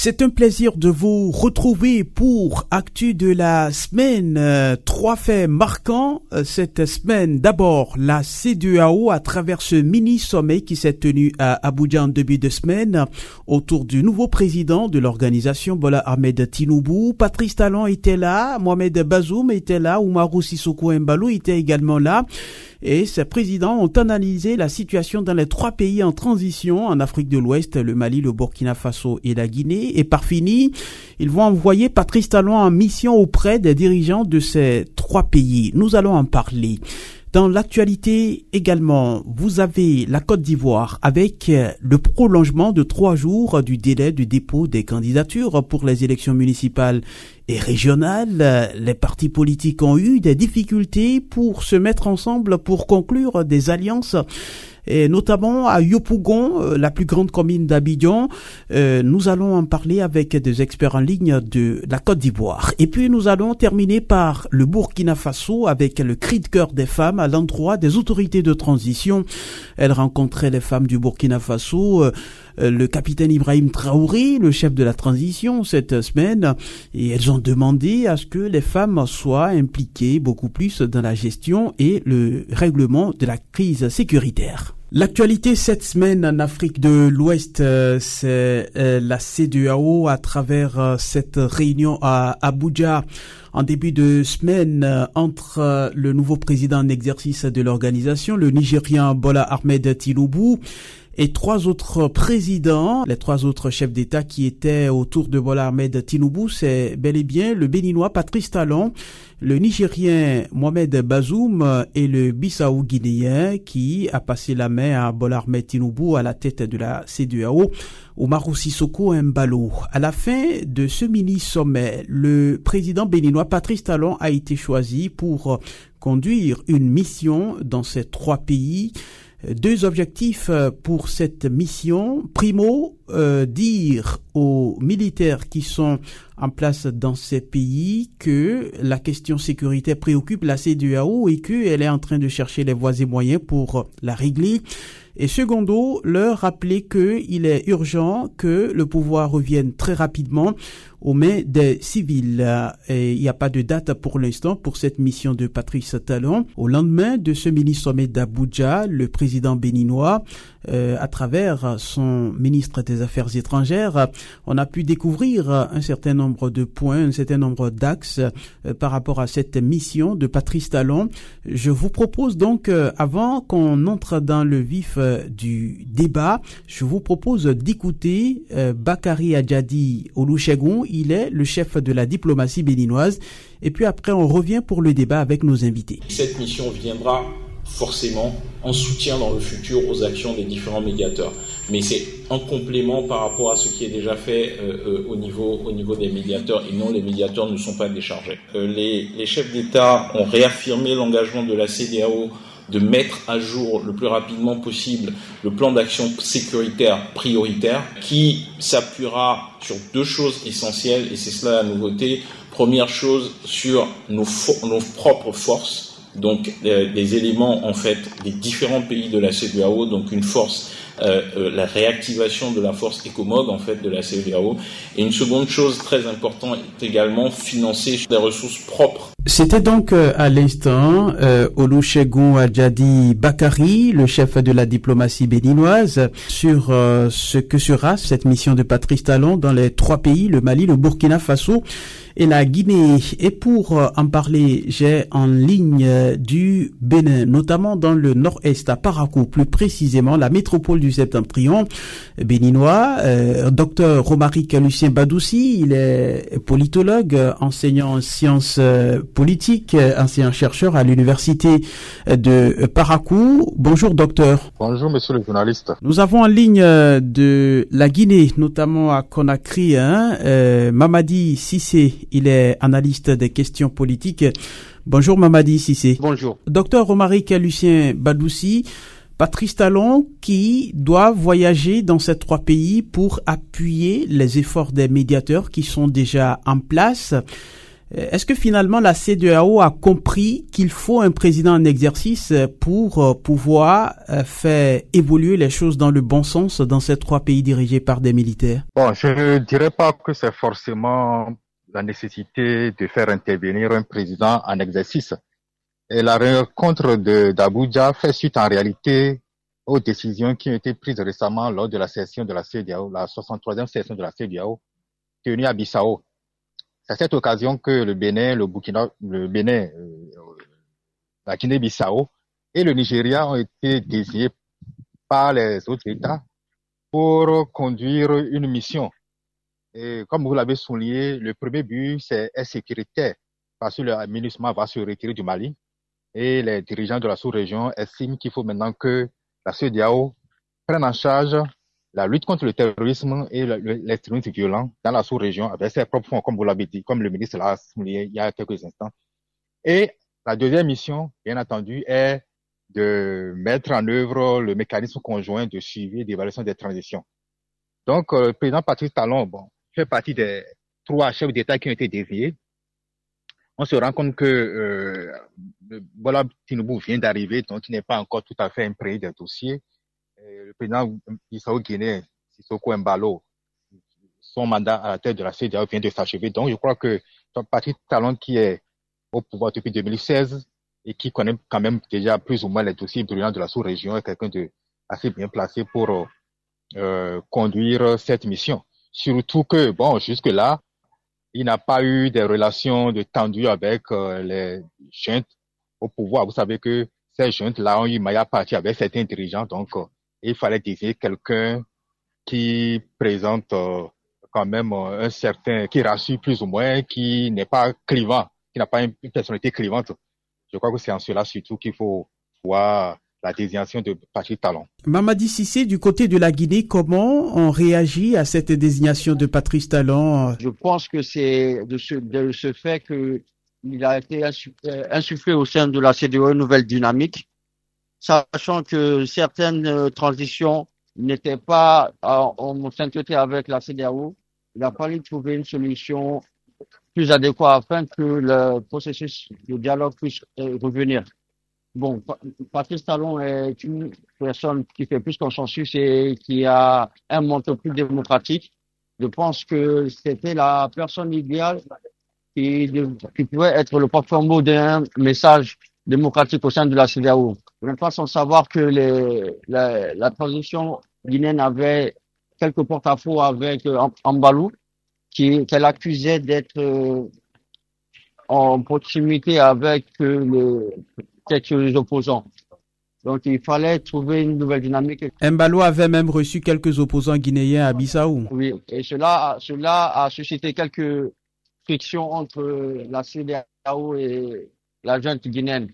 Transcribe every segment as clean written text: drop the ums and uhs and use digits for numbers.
C'est un plaisir de vous retrouver pour Actu de la semaine. Trois faits marquants cette semaine. D'abord, la CEDEAO à travers ce mini-sommet qui s'est tenu à Abuja en début de semaine autour du nouveau président de l'organisation, Bola Ahmed Tinubu. Patrice Talon était là, Mohamed Bazoum était là, Umaru Sissoko Embalo était également là. Et ces présidents ont analysé la situation dans les trois pays en transition en Afrique de l'Ouest, le Mali, le Burkina Faso et la Guinée. Et par fini, ils vont envoyer Patrice Talon en mission auprès des dirigeants de ces trois pays. Nous allons en parler. Dans l'actualité également, vous avez la Côte d'Ivoire avec le prolongement de 3 jours du délai de dépôt des candidatures pour les élections municipales et régionales. Les partis politiques ont eu des difficultés pour se mettre ensemble pour conclure des alliances. Et notamment à Yopougon, la plus grande commune d'Abidjan. Nous allons en parler avec des experts en ligne de la Côte d'Ivoire. Et puis nous allons terminer par le Burkina Faso avec le cri de cœur des femmes à l'endroit des autorités de transition. Elles rencontraient les femmes du Burkina Faso, le capitaine Ibrahim Traoré, le chef de la transition cette semaine, et elles ont demandé à ce que les femmes soient impliquées beaucoup plus dans la gestion et le règlement de la crise sécuritaire. L'actualité cette semaine en Afrique de l'Ouest, c'est la CEDEAO à travers cette réunion à Abuja en début de semaine entre le nouveau président en exercice de l'organisation, le Nigérian Bola Ahmed Tinubu, et 3 autres présidents, les 3 autres chefs d'État qui étaient autour de Bola Ahmed Tinubu, c'est bel et bien le Béninois Patrice Talon, le Nigérien Mohamed Bazoum et le Bissau-Guinéen qui a passé la main à Bola Ahmed Tinubu à la tête de la CEDEAO, Umaru Sissoko Embalo. À la fin de ce mini-sommet, le président béninois Patrice Talon a été choisi pour conduire une mission dans ces 3 pays. 2 objectifs pour cette mission. Primo, dire aux militaires qui sont en place dans ces pays que la question sécuritaire préoccupe la CEDEAO et qu'elle est en train de chercher les voies et moyens pour la régler. Et secondo, leur rappeler qu'il est urgent que le pouvoir revienne très rapidement aux mains des civils. Et il n'y a pas de date pour l'instant pour cette mission de Patrice Talon. Au lendemain de ce mini-sommet d'Abuja, le président béninois, à travers son ministre des Affaires étrangères, on a pu découvrir un certain nombre de points, un certain nombre d'axes par rapport à cette mission de Patrice Talon. Je vous propose donc, avant qu'on entre dans le vif du débat, je vous propose d'écouter Bakari Adjadi Olusegun. Il est le chef de la diplomatie béninoise. Et puis après, on revient pour le débat avec nos invités. Cette mission viendra forcément en soutien dans le futur aux actions des différents médiateurs. Mais c'est un complément par rapport à ce qui est déjà fait au niveau des médiateurs, et non, les médiateurs ne sont pas déchargés. Les chefs d'État ont réaffirmé l'engagement de la CEDEAO de mettre à jour le plus rapidement possible le plan d'action sécuritaire prioritaire qui s'appuiera sur 2 choses essentielles, et c'est cela la nouveauté. Première chose, sur nos propres forces, donc des éléments en fait des différents pays de la CEDEAO, donc une force, la réactivation de la force ECOMOG en fait de la CEDEAO. Et une seconde chose très importante est également financer des ressources propres. C'était donc à l'instant Olusegun Adjadi Bakari, le chef de la diplomatie béninoise, sur ce que sera cette mission de Patrice Talon dans les 3 pays, le Mali, le Burkina Faso et la Guinée. Et pour en parler, j'ai en ligne du Bénin, notamment dans le nord-est, à Parakou, plus précisément la métropole du Septentrion béninois, Dr Romaric Lucien Badoussi. Il est politologue, enseignant en sciences politiques, ancien chercheur à l'université de Parakou. Bonjour docteur. Bonjour monsieur le journaliste. Nous avons en ligne de la Guinée, notamment à Conakry, Mamadi Cissé. Il est analyste des questions politiques. Bonjour Mamadi Cissé. Bonjour. Docteur Romaric Lucien Badoussi, Patrice Talon qui doit voyager dans ces 3 pays pour appuyer les efforts des médiateurs qui sont déjà en place. Est-ce que finalement la CEDEAO a compris qu'il faut un président en exercice pour pouvoir faire évoluer les choses dans le bon sens dans ces trois pays dirigés par des militaires? Bon, je ne dirais pas que c'est forcément la nécessité de faire intervenir un président en exercice. Et la rencontre d'Abuja fait suite en réalité aux décisions qui ont été prises récemment lors de la session de la CEDEAO, la 63e session de la CEDEAO, tenue à Bissau. C'est à cette occasion que le Bénin, la Guinée-Bissau et le Nigeria ont été désignés par les autres États pour conduire une mission. Et comme vous l'avez souligné, le premier but est sécuritaire parce que le MINUSMA va se retirer du Mali et les dirigeants de la sous-région estiment qu'il faut maintenant que la CEDEAO prenne en charge la lutte contre le terrorisme et l'extrémisme violent dans la sous-région avec ses propres fonds, comme vous l'avez dit, comme le ministre l'a souligné il y a quelques instants. Et la deuxième mission, bien entendu, est de mettre en œuvre le mécanisme conjoint de suivi et d'évaluation des transitions. Donc, le président Patrice Talon, fait partie des 3 chefs d'État qui ont été désignés. On se rend compte que Bola Tinubu vient d'arriver, donc il n'est pas encore tout à fait imprégné des dossiers. Le président Bissau-Guinée, Sissoko Embalo, son mandat à la tête de la CEDEAO vient de s'achever. Donc, je crois que Patrice Talon, qui est au pouvoir depuis 2016 et qui connaît quand même déjà plus ou moins les dossiers brûlants de la sous-région, est quelqu'un de assez bien placé pour conduire cette mission. Surtout que, jusque-là, il n'a pas eu des relations de tendues avec les juntes au pouvoir. Vous savez que ces juntes-là ont eu maille à partir avec certains dirigeants, donc il fallait désigner quelqu'un qui présente quand même un certain, qui rassure plus ou moins, qui n'est pas clivant, qui n'a pas une personnalité clivante. Je crois que c'est en cela surtout qu'il faut voir la désignation de Patrice Talon. Mamadi Cissé, du côté de la Guinée, comment on réagit à cette désignation de Patrice Talon? Je pense que c'est de ce fait qu'il a été insufflé au sein de la CEDEAO une nouvelle dynamique, sachant que certaines transitions n'étaient pas en sainteté avec la CEDEAO. Il a fallu trouver une solution plus adéquate afin que le processus de dialogue puisse revenir. Bon, Patrice Talon est une personne qui fait plus consensus et qui a un mentor plus démocratique. Je pense que c'était la personne idéale qui pouvait être le porte-mot d'un message démocratique au sein de la CEDEAO. Vous n'êtes pas sans savoir que la transition guinéenne avait quelques porte-à-faux avec Ambalou, qu'elle accusait d'être en proximité avec quelques opposants. Donc, il fallait trouver une nouvelle dynamique. Embalo avait même reçu quelques opposants guinéens à Bissau. Oui, et cela a suscité quelques frictions entre la CEDEAO et la junte guinéenne.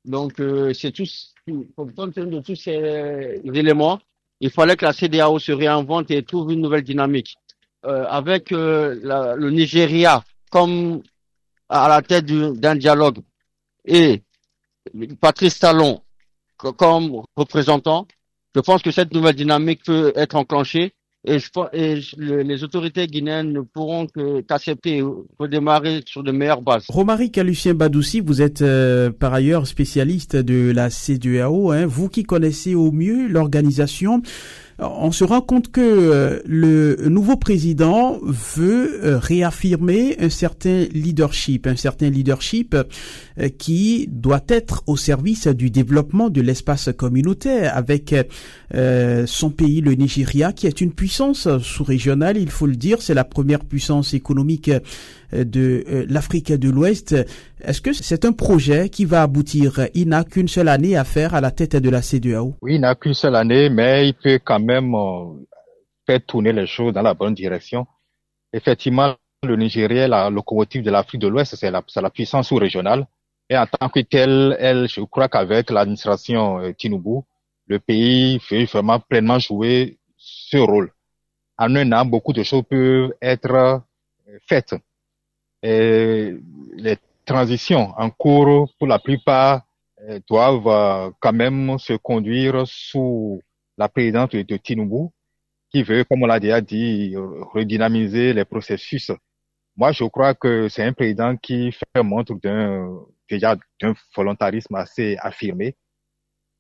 Donc, compte tenu de tous ces éléments, il fallait que la CEDEAO se réinvente et trouve une nouvelle dynamique. Avec le Nigeria comme à la tête d'un dialogue et Patrice Talon comme représentant, je pense que cette nouvelle dynamique peut être enclenchée et les autorités guinéennes ne pourront qu'accepter pour démarrer sur de meilleures bases. Romaric Lucien Badoussi, vous êtes par ailleurs spécialiste de la CEDEAO, vous qui connaissez au mieux l'organisation. On se rend compte que le nouveau président veut réaffirmer un certain leadership qui doit être au service du développement de l'espace communautaire avec son pays, le Nigeria, qui est une puissance sous-régionale, il faut le dire, c'est la première puissance économique de l'Afrique de l'Ouest. Est-ce que c'est un projet qui va aboutir? Il n'a qu'une seule année à faire à la tête de la CEDEAO. Oui, il n'a qu'une seule année, mais il peut quand même faire tourner les choses dans la bonne direction. Effectivement, le Nigeria est la locomotive de l'Afrique de l'Ouest, c'est la puissance sous-régionale. Et en tant que telle, je crois qu'avec l'administration Tinubu, le pays veut vraiment pleinement jouer ce rôle. En un an, beaucoup de choses peuvent être faites. Et les transitions en cours, pour la plupart, doivent quand même se conduire sous la présidence de Tinubu, qui veut, comme on l'a déjà dit, redynamiser les processus Moi, je crois que c'est un président qui fait montre déjà d'un volontarisme assez affirmé.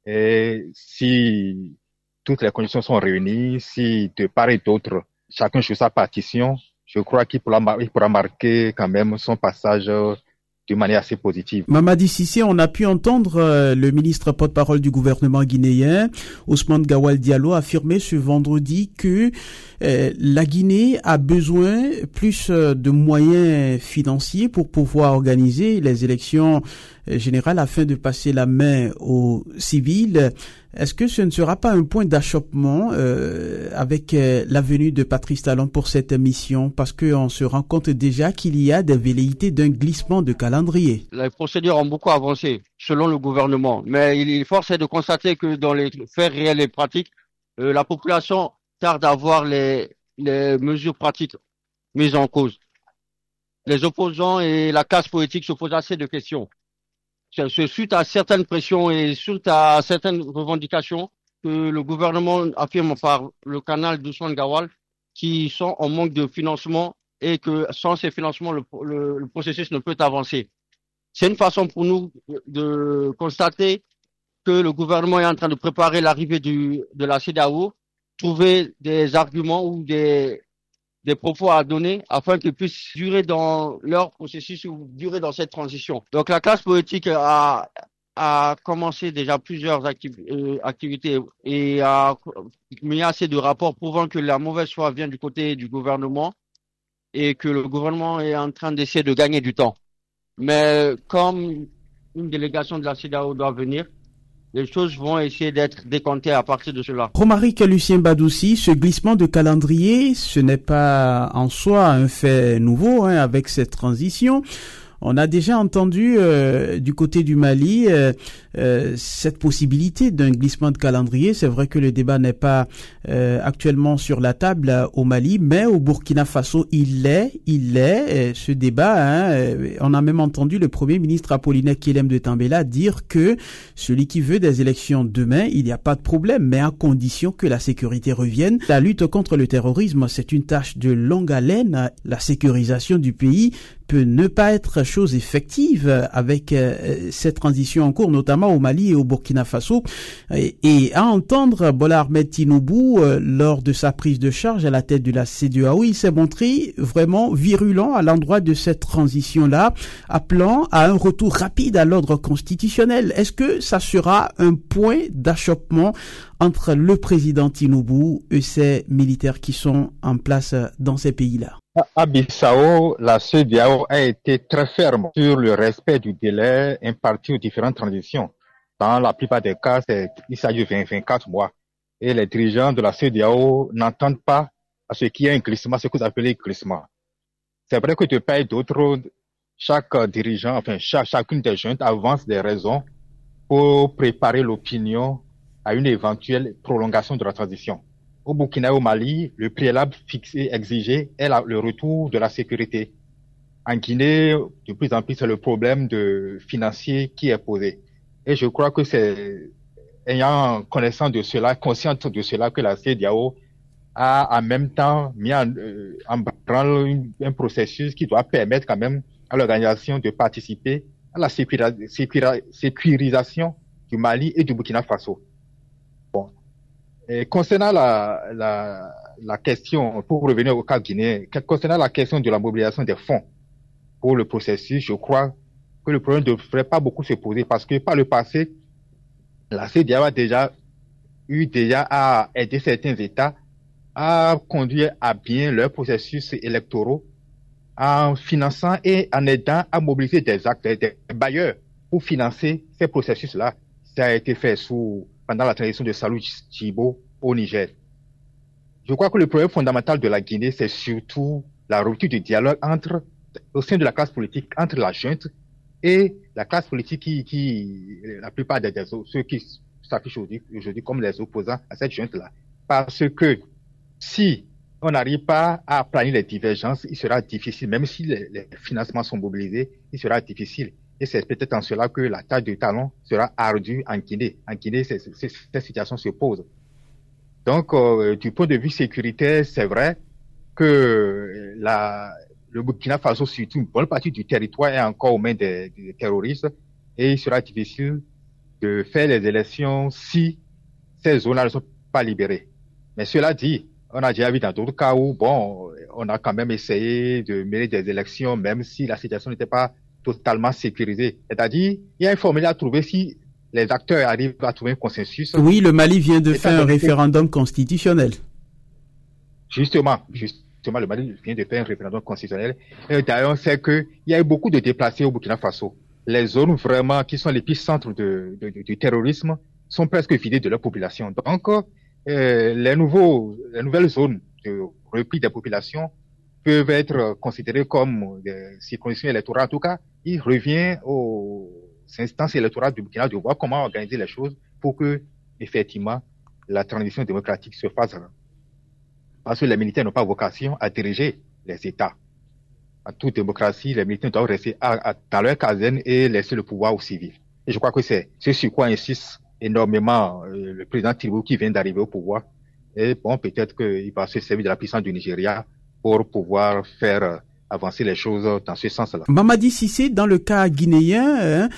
Et si toutes les conditions sont réunies, si de part et d'autre, chacun joue sa partition, je crois il pourra marquer quand même son passage de manière assez positive. Mamadi Cissé, on a pu entendre le ministre porte-parole du gouvernement guinéen, Ousmane Gawal Diallo, affirmer ce vendredi que la Guinée a besoin plus de moyens financiers pour pouvoir organiser les élections générales afin de passer la main aux civils. Est-ce que ce ne sera pas un point d'achoppement avec la venue de Patrice Talon pour cette mission, parce qu'on se rend compte déjà qu'il y a des velléités d'un glissement de calendrier? Les procédures ont beaucoup avancé selon le gouvernement, mais il est forcé de constater que dans les faits réels et pratiques, la population tarde à voir les mesures pratiques mises en cause. Les opposants et la classe politique se posent assez de questions. C'est suite à certaines pressions et suite à certaines revendications que le gouvernement affirme par le canal d'Ousmane Gawal qui sont en manque de financement et que sans ces financements, le processus ne peut avancer. C'est une façon pour nous de constater que le gouvernement est en train de préparer l'arrivée de la CEDEAO, trouver des arguments ou des propos à donner afin qu'ils puissent durer dans leur processus ou durer dans cette transition. Donc la classe politique a commencé déjà plusieurs activités et a mis assez de rapports prouvant que la mauvaise foi vient du côté du gouvernement et que le gouvernement est en train d'essayer de gagner du temps. Mais comme une délégation de la CEDEAO doit venir, les choses vont essayer d'être décomptées à partir de cela. Romaric Lucien Badoussi, ce glissement de calendrier, ce n'est pas en soi un fait nouveau avec cette transition. On a déjà entendu du côté du Mali cette possibilité d'un glissement de calendrier. C'est vrai que le débat n'est pas actuellement sur la table au Mali, mais au Burkina Faso, il l'est ce débat. On a même entendu le Premier ministre Apollinaire Kyelem de Tambela dire que celui qui veut des élections demain, il n'y a pas de problème, mais à condition que la sécurité revienne. La lutte contre le terrorisme, c'est une tâche de longue haleine. La sécurisation du pays peut ne pas être chose effective avec cette transition en cours, notamment au Mali et au Burkina Faso. Et à entendre Bola Ahmed Tinubu lors de sa prise de charge à la tête de la CEDEAO, il s'est montré vraiment virulent à l'endroit de cette transition-là, appelant à un retour rapide à l'ordre constitutionnel. Est-ce que ça sera un point d'achoppement entre le président Tinubu et ces militaires qui sont en place dans ces pays-là? À Bissau, la CEDEAO a été très ferme sur le respect du délai imparti aux différentes transitions. Dans la plupart des cas, il s'agit de 24 mois. Et les dirigeants de la CEDEAO n'entendent pas à ce qu'il y ait un glissement, ce que vous appelez glissement. C'est vrai que de part et d'autre, chaque dirigeant, chacune des juntes avance des raisons pour préparer l'opinion à une éventuelle prolongation de la transition. Au Burkina et au Mali, le préalable fixé, exigé est le retour de la sécurité. En Guinée, de plus en plus, c'est le problème financier qui est posé. Et je crois que c'est ayant consciente de cela, que la CEDEAO a en même temps mis en branle un processus qui doit permettre quand même à l'organisation de participer à la sécurisation du Mali et du Burkina Faso. Bon. Et concernant la question, pour revenir au cas guinéen, concernant la question de la mobilisation des fonds pour le processus, je crois que le problème ne devrait pas beaucoup se poser parce que par le passé, la CEDEAO a déjà à aider certains États à conduire à bien leurs processus électoraux en finançant et en aidant à mobiliser des acteurs, des bailleurs pour financer ces processus-là. Ça a été fait pendant la transition de Salou Djibo au Niger. Je crois que le problème fondamental de la Guinée, c'est surtout la rupture du dialogue au sein de la classe politique, entre la junte et la classe politique la plupart ceux qui s'affichent aujourd'hui comme les opposants à cette junte-là. Parce que si on n'arrive pas à aplanir les divergences, il sera difficile, même si les financements sont mobilisés, il sera difficile. Et c'est peut-être en cela que la tâche de Talon sera ardue en Guinée. En Guinée, cette situation se pose. Donc, du point de vue sécuritaire, c'est vrai que le Burkina Faso, surtout une bonne partie du territoire, est encore aux mains des terroristes et il sera difficile de faire les élections si ces zones-là ne sont pas libérées. Mais cela dit, on a déjà vu dans d'autres cas où, bon, on a quand même essayé de mener des élections, même si la situation n'était pas totalement sécurisée. C'est-à-dire, il y a une formule à trouver si les acteurs arrivent à trouver un consensus. Oui, le Mali vient de faire un référendum constitutionnel. Justement, le Mali vient de faire un référendum constitutionnel. Et d'ailleurs, on sait qu'il y a eu beaucoup de déplacés au Burkina Faso. Les zones vraiment qui sont l'épicentre du terrorisme sont presque vidées de leur population. Donc, les nouvelles zones de repli des populations peuvent être considérées comme des circonscriptions électorales. En tout cas, il revient aux instances électorales du Burkina de voir comment organiser les choses pour que, effectivement, la transition démocratique se fasse. Parce que les militaires n'ont pas vocation à diriger les États. En toute démocratie, les militaires doivent rester dans leur caserne et laisser le pouvoir aux civils. Et je crois que c'est sur quoi insiste énormément le président Tinubu qui vient d'arriver au pouvoir. Et bon, peut-être qu'il va se servir de la puissance du Nigeria pour pouvoir faire avancer les choses dans ce sens-là. Mamadi Cissé, dans le cas guinéen,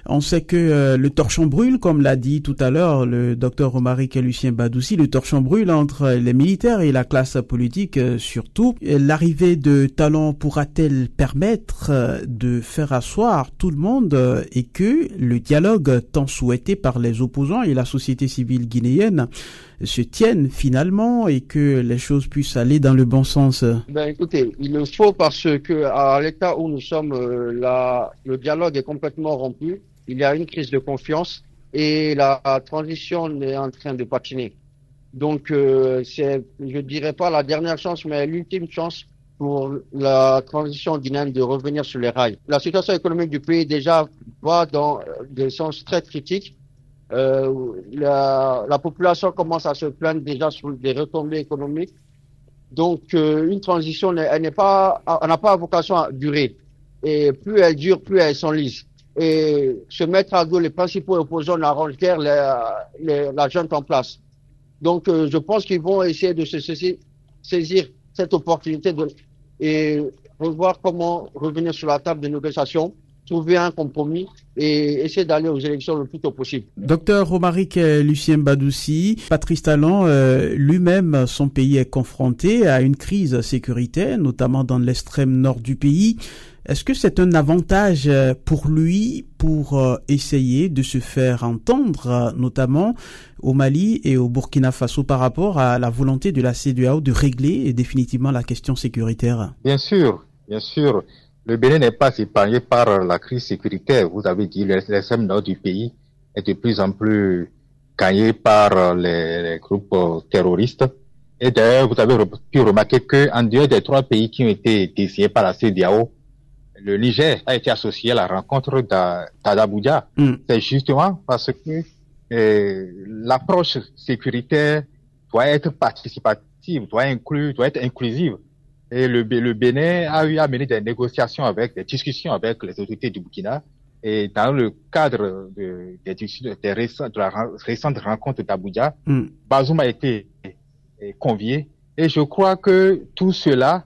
on sait que le torchon brûle, comme l'a dit tout à l'heure le docteur Romaric Lucien Badoussi, le torchon brûle entre les militaires et la classe politique surtout. L'arrivée de Talon pourra-t-elle permettre de faire asseoir tout le monde et que le dialogue tant souhaité par les opposants et la société civile guinéenne se tiennent finalement et que les choses puissent aller dans le bon sens? Ben écoutez, il le faut parce que à l'état où nous sommes, le dialogue est complètement rompu. Il y a une crise de confiance et la transition est en train de patiner. Donc c'est, je dirais pas la dernière chance, mais l'ultime chance pour la transition guinéenne de revenir sur les rails. La situation économique du pays déjà va dans des sens très critiques. La population commence à se plaindre déjà sur des retombées économiques. Donc, une transition, elle n'a pas vocation à durer. Et plus elle dure, plus elle s'enlise. Et se mettre à dos les principaux opposants n'arrange guère la junte en place. Donc, je pense qu'ils vont essayer de saisir cette opportunité et revoir comment revenir sur la table de négociation, trouver un compromis et essayer d'aller aux élections le plus tôt possible. Docteur Romaric Lucien Badoussi, Patrice Talon, lui-même, son pays est confronté à une crise sécuritaire, notamment dans l'extrême nord du pays. Est-ce que c'est un avantage pour lui pour essayer de se faire entendre, notamment au Mali et au Burkina Faso par rapport à la volonté de la CEDEAO de régler définitivement la question sécuritaire? Bien sûr, bien sûr. Le Bénin n'est pas épargné par la crise sécuritaire. Vous avez dit, l'extrême nord du pays est de plus en plus gagné par les groupes terroristes. Et d'ailleurs, vous avez pu remarquer qu'en dehors des 3 pays qui ont été désignés par la CEDEAO, le Niger a été associé à la rencontre d'Abuja. C'est justement parce que l'approche sécuritaire doit être participative, doit être inclusive. Et le Bénin a eu à mener des négociations des discussions avec les autorités du Burkina. Et dans le cadre de la récente rencontre d'Abuja, Bazoum a été convié. Et je crois que tout cela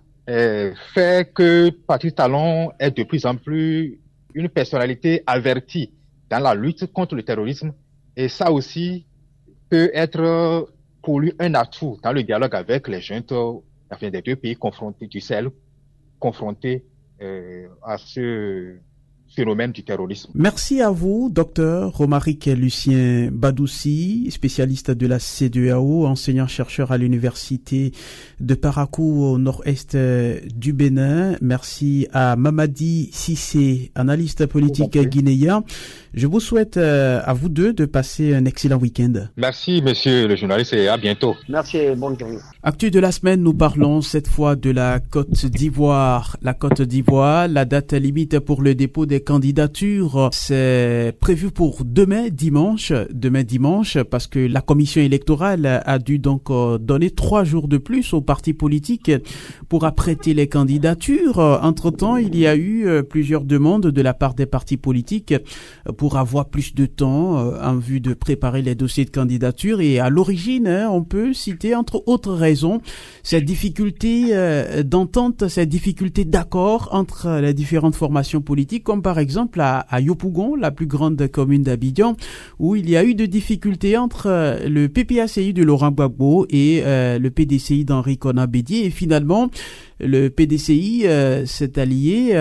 fait que Patrice Talon est de plus en plus une personnalité avertie dans la lutte contre le terrorisme. Et ça aussi peut être pour lui un atout dans le dialogue avec les juntes des 2 pays confrontés du Sahel, confrontés à ce phénomène du terrorisme. Merci à vous, docteur Romaric Lucien Badoussi, spécialiste de la CEDEAO, enseignant-chercheur à l'université de Parakou au nord-est du Bénin. Merci à Mamadi Cissé, analyste politique guinéen. Je vous souhaite à vous deux de passer un excellent week-end. Merci, monsieur le journaliste, et à bientôt. Merci et bonne journée. Actu de la semaine, nous parlons cette fois de la Côte d'Ivoire. La Côte d'Ivoire, la date limite pour le dépôt des les candidatures, c'est prévu pour demain dimanche, parce que la commission électorale a dû donc donner 3 jours de plus aux partis politiques pour apprêter les candidatures. Entre-temps, il y a eu plusieurs demandes de la part des partis politiques pour avoir plus de temps en vue de préparer les dossiers de candidature. Et à l'origine, on peut citer entre autres raisons cette difficulté d'entente, cette difficulté d'accord entre les différentes formations politiques, comme par exemple à Yopougon, la plus grande commune d'Abidjan, où il y a eu de difficultés entre le PPACI de Laurent Gbagbo et le PDCI d'Henri Konan Bédié. Et finalement, le PDCI s'est allié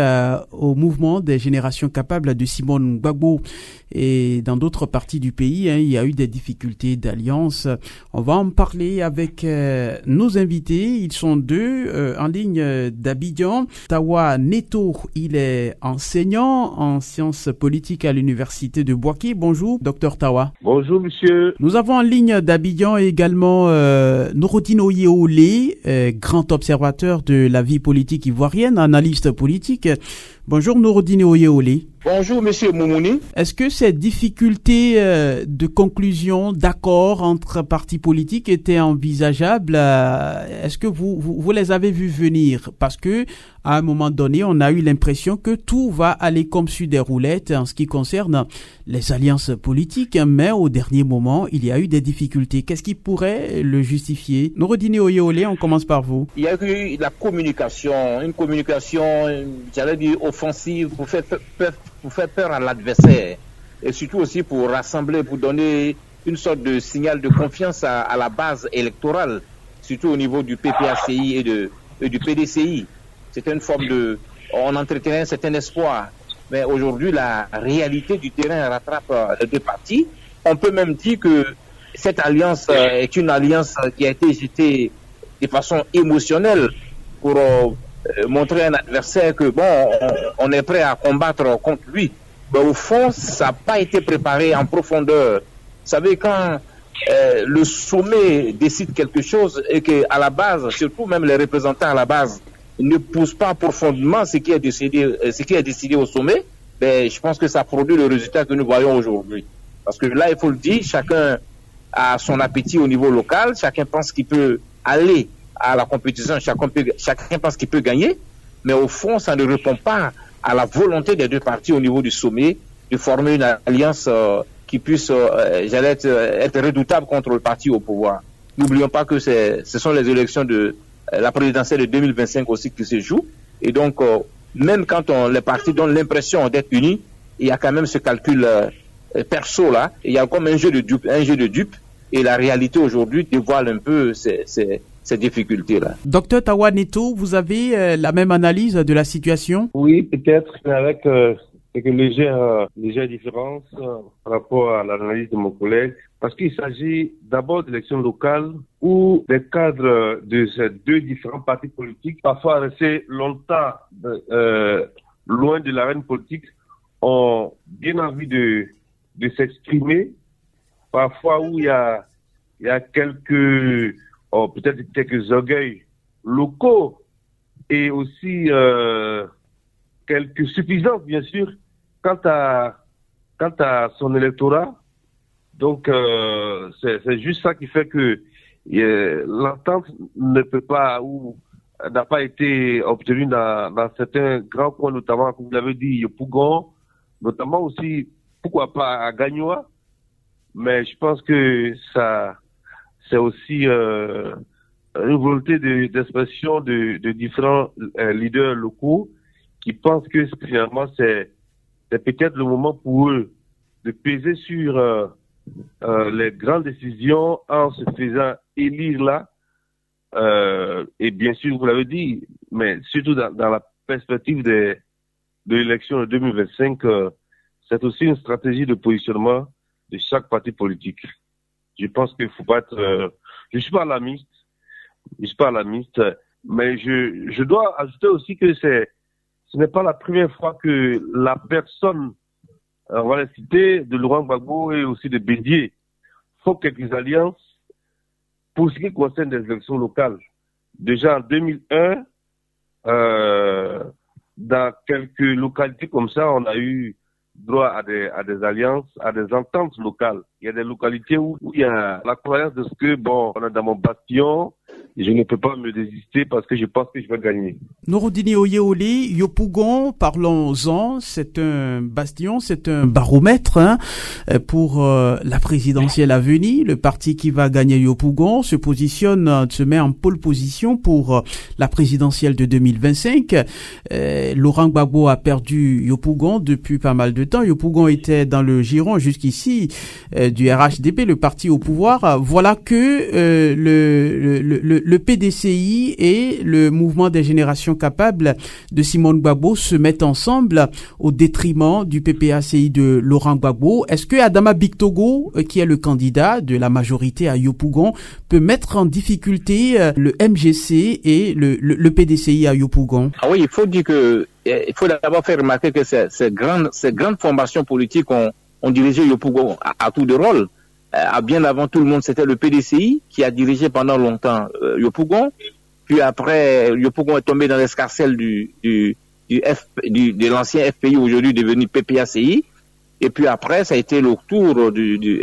au mouvement des générations capables de Simone Gbagbo. Et dans d'autres parties du pays, il y a eu des difficultés d'alliance. On va en parler avec nos invités. Ils sont deux en ligne d'Abidjan. Tawa Neto, il est enseignant en sciences politiques à l'université de Bouaké. Bonjour, docteur Tawa. Bonjour, monsieur. Nous avons en ligne d'Abidjan également Nouroudine Oyeolé, grand observateur de la vie politique ivoirienne, analyste politique. Bonjour Nouroudine Oyeolé. Bonjour monsieur Moumouni. Est-ce que ces difficultés de conclusion, d'accord entre partis politiques étaient envisageables? Est-ce que vous les avez vues venir? Parce que à un moment donné, on a eu l'impression que tout va aller comme sur des roulettes en ce qui concerne les alliances politiques, mais au dernier moment, il y a eu des difficultés. Qu'est-ce qui pourrait le justifier? Nouroudine Oyeolé, on commence par vous. Il y a eu la communication, une communication, j'allais dire offensive pour faire peur à l'adversaire et surtout aussi pour rassembler, pour donner une sorte de signal de confiance à la base électorale, surtout au niveau du PPACI et du PDCI. C'était une forme de... On entretenait un certain espoir. Mais aujourd'hui, la réalité du terrain rattrape les deux partis. On peut même dire que cette alliance est une alliance qui a été jetée de façon émotionnelle pour montrer à un adversaire que bon, on est prêt à combattre contre lui. Mais au fond, ça n'a pas été préparé en profondeur. Vous savez, quand le sommet décide quelque chose et qu'à la base, surtout même les représentants à la base, ne poussent pas profondément ce qui est décidé au sommet, ben, je pense que ça produit le résultat que nous voyons aujourd'hui. Parce que là, il faut le dire, chacun a son appétit au niveau local, chacun pense qu'il peut aller à la compétition, chacun pense qu'il peut gagner, mais au fond, ça ne répond pas à la volonté des deux partis au niveau du sommet de former une alliance qui puisse, être redoutable contre le parti au pouvoir. N'oublions pas que ce sont les élections de la présidentielle de 2025 aussi qui se jouent, et donc même quand les partis donnent l'impression d'être unis, il y a quand même ce calcul perso là, il y a comme un jeu de dupes, et la réalité aujourd'hui dévoile un peu ces difficultés-là. Docteur Tawa Neto, vous avez la même analyse de la situation? Oui, peut-être, mais avec quelques légères différences par rapport à l'analyse de mon collègue, parce qu'il s'agit d'abord d'élections locales où les cadres de ces deux différents partis politiques, parfois restés longtemps loin de l'arène politique, ont bien envie de s'exprimer, parfois où il y a peut-être quelques orgueils locaux et aussi quelques suffisances, bien sûr, quant à son électorat. Donc, c'est juste ça qui fait que l'entente ne peut pas ou n'a pas été obtenue dans certains grands coins, notamment, comme vous l'avez dit, Yopougon, notamment aussi, pourquoi pas à Gagnoa. Mais je pense que ça, c'est aussi une volonté d'expression de différents leaders locaux qui pensent que finalement c'est peut-être le moment pour eux de peser sur les grandes décisions en se faisant élire là. Et bien sûr, vous l'avez dit, mais surtout dans la perspective de l'élection de 2025, c'est aussi une stratégie de positionnement de chaque parti politique. Je pense qu'il faut pas être... je suis pas alarmiste, mais je dois ajouter aussi que ce n'est pas la première fois que la personne, on va la citer, de Laurent Gbagbo et aussi de Bédié, font quelques alliances pour ce qui concerne les élections locales. Déjà en 2001, dans quelques localités comme ça, on a eu droit à des alliances, à des ententes locales. Il y a des localités où il y a la croyance de ce que, bon, on est dans mon bastion, et je ne peux pas me désister parce que je pense que je vais gagner. Nouroudini Oyewole, Yopougon, parlons-en, c'est un bastion, c'est un baromètre pour la présidentielle à venir. Le parti qui va gagner Yopougon se met en pole position pour la présidentielle de 2025. Laurent Gbagbo a perdu Yopougon depuis pas mal de temps. Yopougon était dans le giron jusqu'ici du RHDP, le parti au pouvoir. Voilà que le PDCI et le mouvement des générations capables de Simone Gbagbo se mettent ensemble au détriment du PPACI de Laurent Gbagbo. Est-ce que Adama Bictogo, qui est le candidat de la majorité à Yopougon, peut mettre en difficulté le MGC et le PDCI à Yopougon? Ah oui, il faut d'abord faire remarquer que ces grandes formations politiques ont dirigé Yopougon à tour de rôle. Bien avant tout le monde, c'était le PDCI qui a dirigé pendant longtemps Yopougon. Puis après, Yopougon est tombé dans l'escarcelle de l'ancien FPI, aujourd'hui devenu PPACI. Et puis après, ça a été le tour du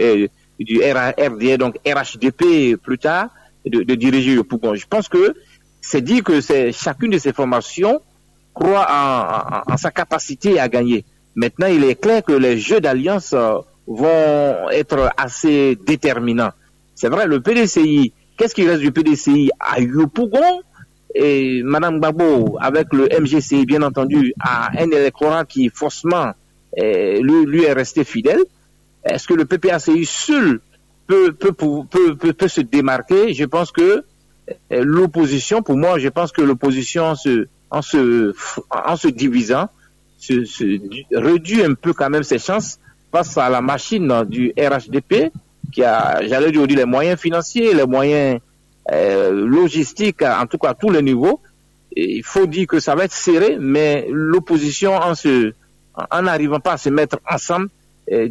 RDA, donc RHDP plus tard, de diriger Yopougon. Je pense que c'est dit que chacune de ces formations croit en sa capacité à gagner. Maintenant, il est clair que les jeux d'alliance vont être assez déterminants. C'est vrai, le PDCI, qu'est-ce qui reste du PDCI à Yopougon? Et Madame Gbagbo, avec le MGCI, bien entendu, a un électorat qui, forcément, lui est resté fidèle. Est-ce que le PPACI seul peut se démarquer? Je pense que l'opposition, pour moi, je pense que l'opposition, en se divisant, réduit un peu quand même ses chances face à la machine du RHDP qui a, j'allais dire, les moyens financiers, les moyens logistiques, en tout cas à tous les niveaux. Et il faut dire que ça va être serré, mais l'opposition, en n'arrivant pas à se mettre ensemble,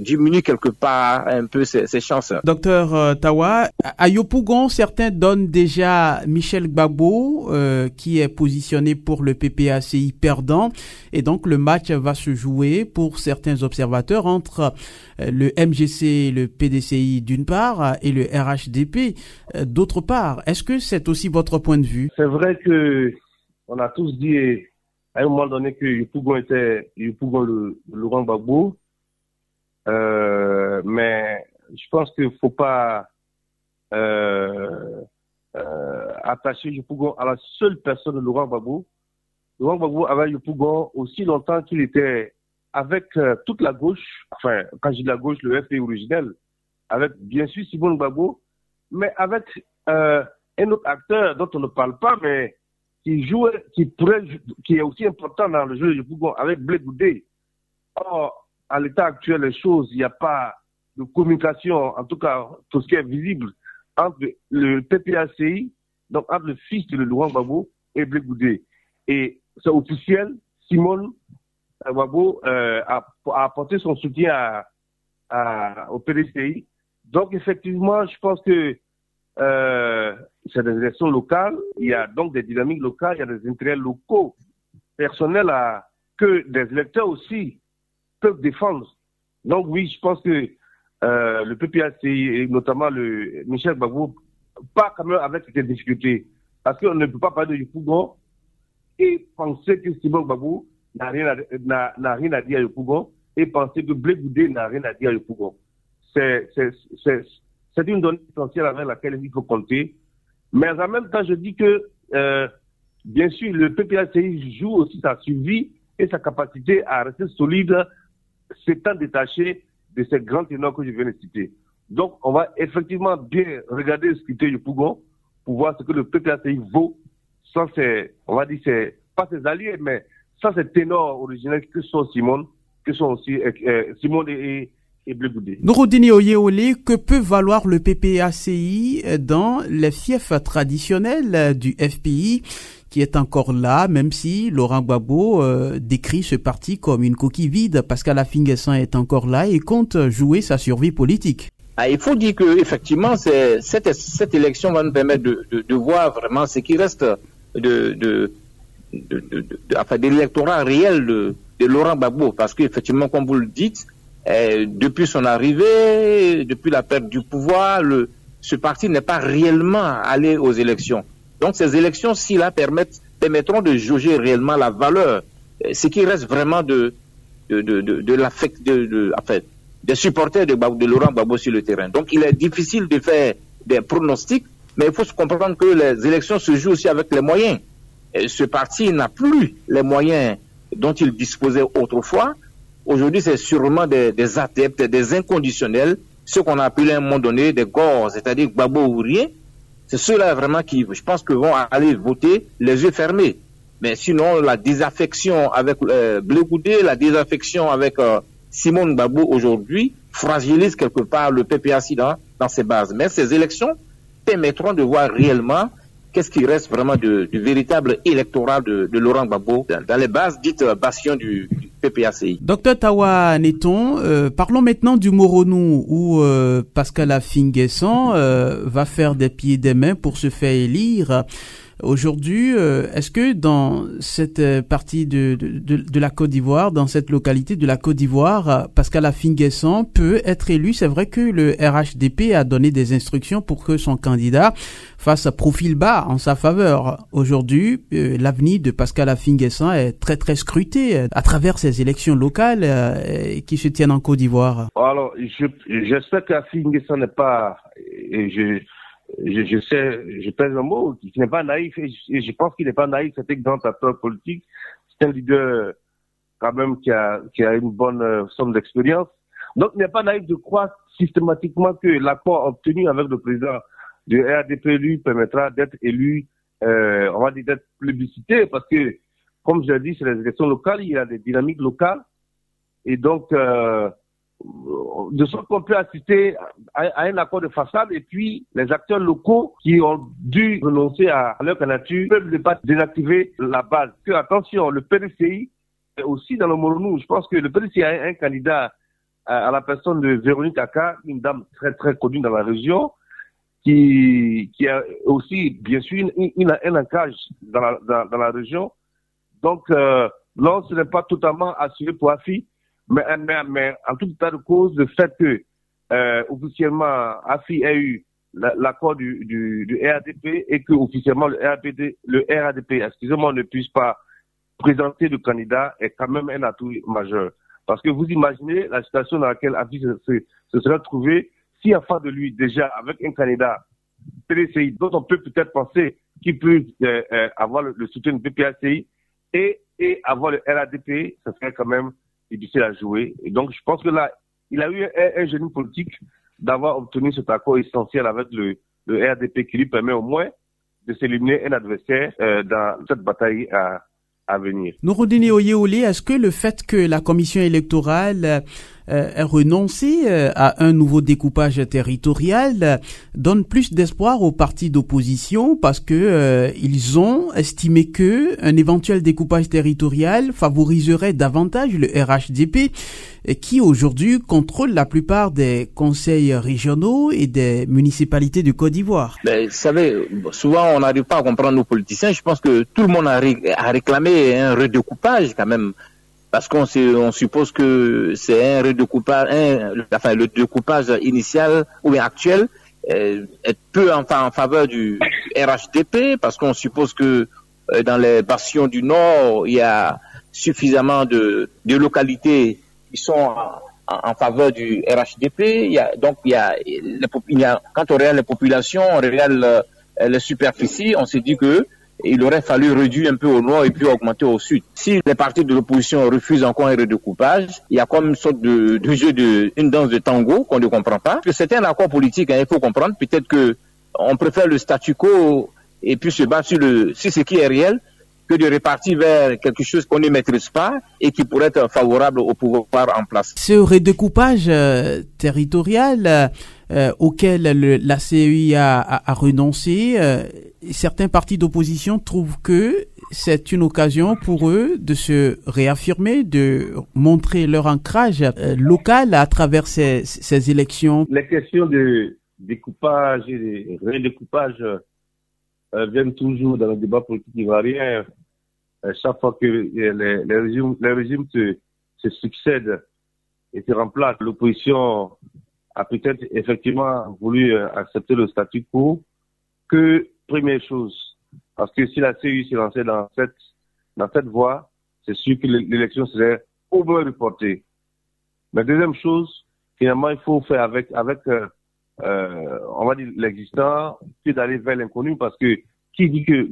diminue quelque part un peu ses chances. Docteur Tawa, à Yopougon, certains donnent déjà Michel Gbagbo, qui est positionné pour le PPACI perdant, et donc le match va se jouer pour certains observateurs entre le MGC, le PDCI d'une part, et le RHDP d'autre part. Est-ce que c'est aussi votre point de vue? C'est vrai que on a tous dit à un moment donné que Yopougon était le Laurent Gbagbo. Mais je pense qu'il ne faut pas attacher Yopougon à la seule personne de Laurent Gbagbo. Laurent Gbagbo avait Yopougon aussi longtemps qu'il était avec toute la gauche, enfin, quand je dis la gauche, le FPI originel, avec bien sûr Simone Gbagbo, mais avec un autre acteur dont on ne parle pas, mais qui est aussi important dans le jeu de Yopougon, avec Blé Goudé. Or, à l'état actuel des choses, il n'y a pas de communication, en tout cas, tout ce qui est visible, entre le PPACI, donc entre le fils de Laurent Gbagbo et Blé Goudé. Et c'est officiel, Simone Gbagbo a apporté son soutien au PDCI. Donc, effectivement, je pense que c'est des élections locales, il y a donc des dynamiques locales, il y a des intérêts locaux, personnels que des électeurs aussi peuvent défendre. Donc oui, je pense que le PPACI et notamment le Michel Gbagbo part quand même avec ces difficultés. Parce qu'on ne peut pas parler de Yopougon et penser que Simone Gbagbo n'a rien à dire à Yopougon et penser que Blé Goudé n'a rien à dire à Yopougon. C'est une donnée essentielle avec laquelle il faut compter. Mais en même temps, je dis que bien sûr, le PPACI joue aussi sa survie et sa capacité à rester solide s'étant détaché de ces grands ténors que je viens de citer. Donc, on va effectivement bien regarder le scrutin du Yopougon pour voir ce que le PPACI vaut sans on va dire, pas ses alliés, mais sans ces ténors originels que sont Simone et Blé Goudé. Nouroudini Oyewole, que peut valoir le PPACI dans les fiefs traditionnels du FPI qui est encore là, même si Laurent Gbagbo décrit ce parti comme une coquille vide. Pascal Affi-N'Guessan est encore là et compte jouer sa survie politique. Il faut dire que effectivement, cette élection va nous permettre de voir vraiment ce qui reste de de l'électorat réel de Laurent Gbagbo, parce qu'effectivement, comme vous le dites, depuis son arrivée, depuis la perte du pouvoir, ce parti n'est pas réellement allé aux élections. Donc ces élections, si là, permettront de jauger réellement la valeur, ce qui reste vraiment des supporters de Laurent Gbagbo sur le terrain. Donc il est difficile de faire des pronostics, mais il faut se comprendre que les élections se jouent aussi avec les moyens. Et ce parti n'a plus les moyens dont il disposait autrefois. Aujourd'hui, c'est sûrement des adeptes, des inconditionnels, ceux qu'on a appelé à un moment donné des gors, c'est-à-dire Gbagbo ou rien. C'est ceux-là vraiment qui, je pense, que vont aller voter les yeux fermés. Mais sinon, la désaffection avec Blé Goudé, la désaffection avec Simone Gbagbo aujourd'hui fragilise quelque part le PPAC dans ses bases. Mais ces élections permettront de voir réellement qu'est-ce qui reste vraiment du véritable électorat de Laurent Gbagbo dans les bases dites bastions du PPACI. Docteur Tawa Neton, parlons maintenant du Moronou où Pascal Affi-N'Guessan va faire des pieds et des mains pour se faire élire. Aujourd'hui, est-ce que dans cette partie de la Côte d'Ivoire, dans cette localité de la Côte d'Ivoire, Pascal Affi-N'Guessan peut être élu? C'est vrai que le RHDP a donné des instructions pour que son candidat fasse profil bas en sa faveur. Aujourd'hui, l'avenir de Pascal Affi-N'Guessan est très très scruté à travers ces élections locales qui se tiennent en Côte d'Ivoire. Alors, j'espère qu'Affi-N'Guessan n'est pas... je pèse le mot, qui n'est pas naïf, et je pense qu'il n'est pas naïf, cet grand acteur politique. C'est un leader, quand même, qui a une bonne somme d'expérience. Donc, il n'est pas naïf de croire systématiquement que l'accord obtenu avec le président du RDP, lui, permettra d'être élu, on va dire d'être plébiscité, parce que, comme je l'ai dit, c'est les élections locales, il y a des dynamiques locales, et donc, de sorte qu'on peut assister à un accord de façade, et puis les acteurs locaux qui ont dû renoncer à leur candidature peuvent ne pas désactiver la base. Que, attention, le PDCI est aussi dans le Moronou. Je pense que le PDCI a un candidat à la personne de Véronique Aka, une dame très très connue dans la région, qui a aussi, bien sûr, un ancrage dans la région. Donc, non, ce n'est pas totalement assuré pour Affi. Mais en tout état de cause, le fait que officiellement Affi ait eu l'accord du RADP et que officiellement le RADP, excusez-moi, ne puisse pas présenter le candidat est quand même un atout majeur. Parce que vous imaginez la situation dans laquelle Affi se serait trouvé si en face de lui déjà avec un candidat PDCI dont on peut peut-être penser qu'il peut avoir le soutien du PPACI et avoir le RADP, ça serait quand même difficile à jouer. Et donc, je pense que là, il a eu un génie politique d'avoir obtenu cet accord essentiel avec le RDP qui lui permet au moins de s'éliminer un adversaire dans cette bataille à venir. Nouroudine Oyewole, est-ce que le fait que la commission électorale ait renoncé à un nouveau découpage territorial donne plus d'espoir aux partis d'opposition parce que ils ont estimé que un éventuel découpage territorial favoriserait davantage le RHDP qui aujourd'hui contrôle la plupart des conseils régionaux et des municipalités de Côte d'Ivoire? Vous savez, souvent on n'arrive pas à comprendre nos politiciens. Je pense que tout le monde a réclamé un redécoupage quand même. Parce qu'on suppose que c'est un redécoupage, le découpage initial ou bien actuel est peu en faveur du RHDP, parce qu'on suppose que dans les bastions du Nord, il y a suffisamment de localités qui sont en faveur du RHDP. Quand on regarde les populations, on regarde les superficies, on se dit que il aurait fallu réduire un peu au nord et puis augmenter au sud. Si les partis de l'opposition refusent encore un redécoupage, il y a comme une sorte de jeu une danse de tango qu'on ne comprend pas. Que c'est un accord politique, il faut comprendre. Peut-être que on préfère le statu quo et puis se battre sur ce qui est réel que de repartir vers quelque chose qu'on ne maîtrise pas et qui pourrait être favorable au pouvoir en place. Ce redécoupage territorial auquel la CEI a renoncé, certains partis d'opposition trouvent que c'est une occasion pour eux de se réaffirmer, de montrer leur ancrage local à travers ces élections. Les questions de découpage et de redécoupage viennent toujours dans le débat politique ivoirien. chaque fois que les régimes se succèdent et se remplacent, l'opposition a peut-être effectivement voulu accepter le statu quo. Que première chose, parce que si la CEI s'est lancée dans cette voie, c'est sûr que l'élection serait au moins reportée. Mais deuxième chose, finalement, il faut faire avec on va dire l'existant, puis d'aller vers l'inconnu, parce que qui dit que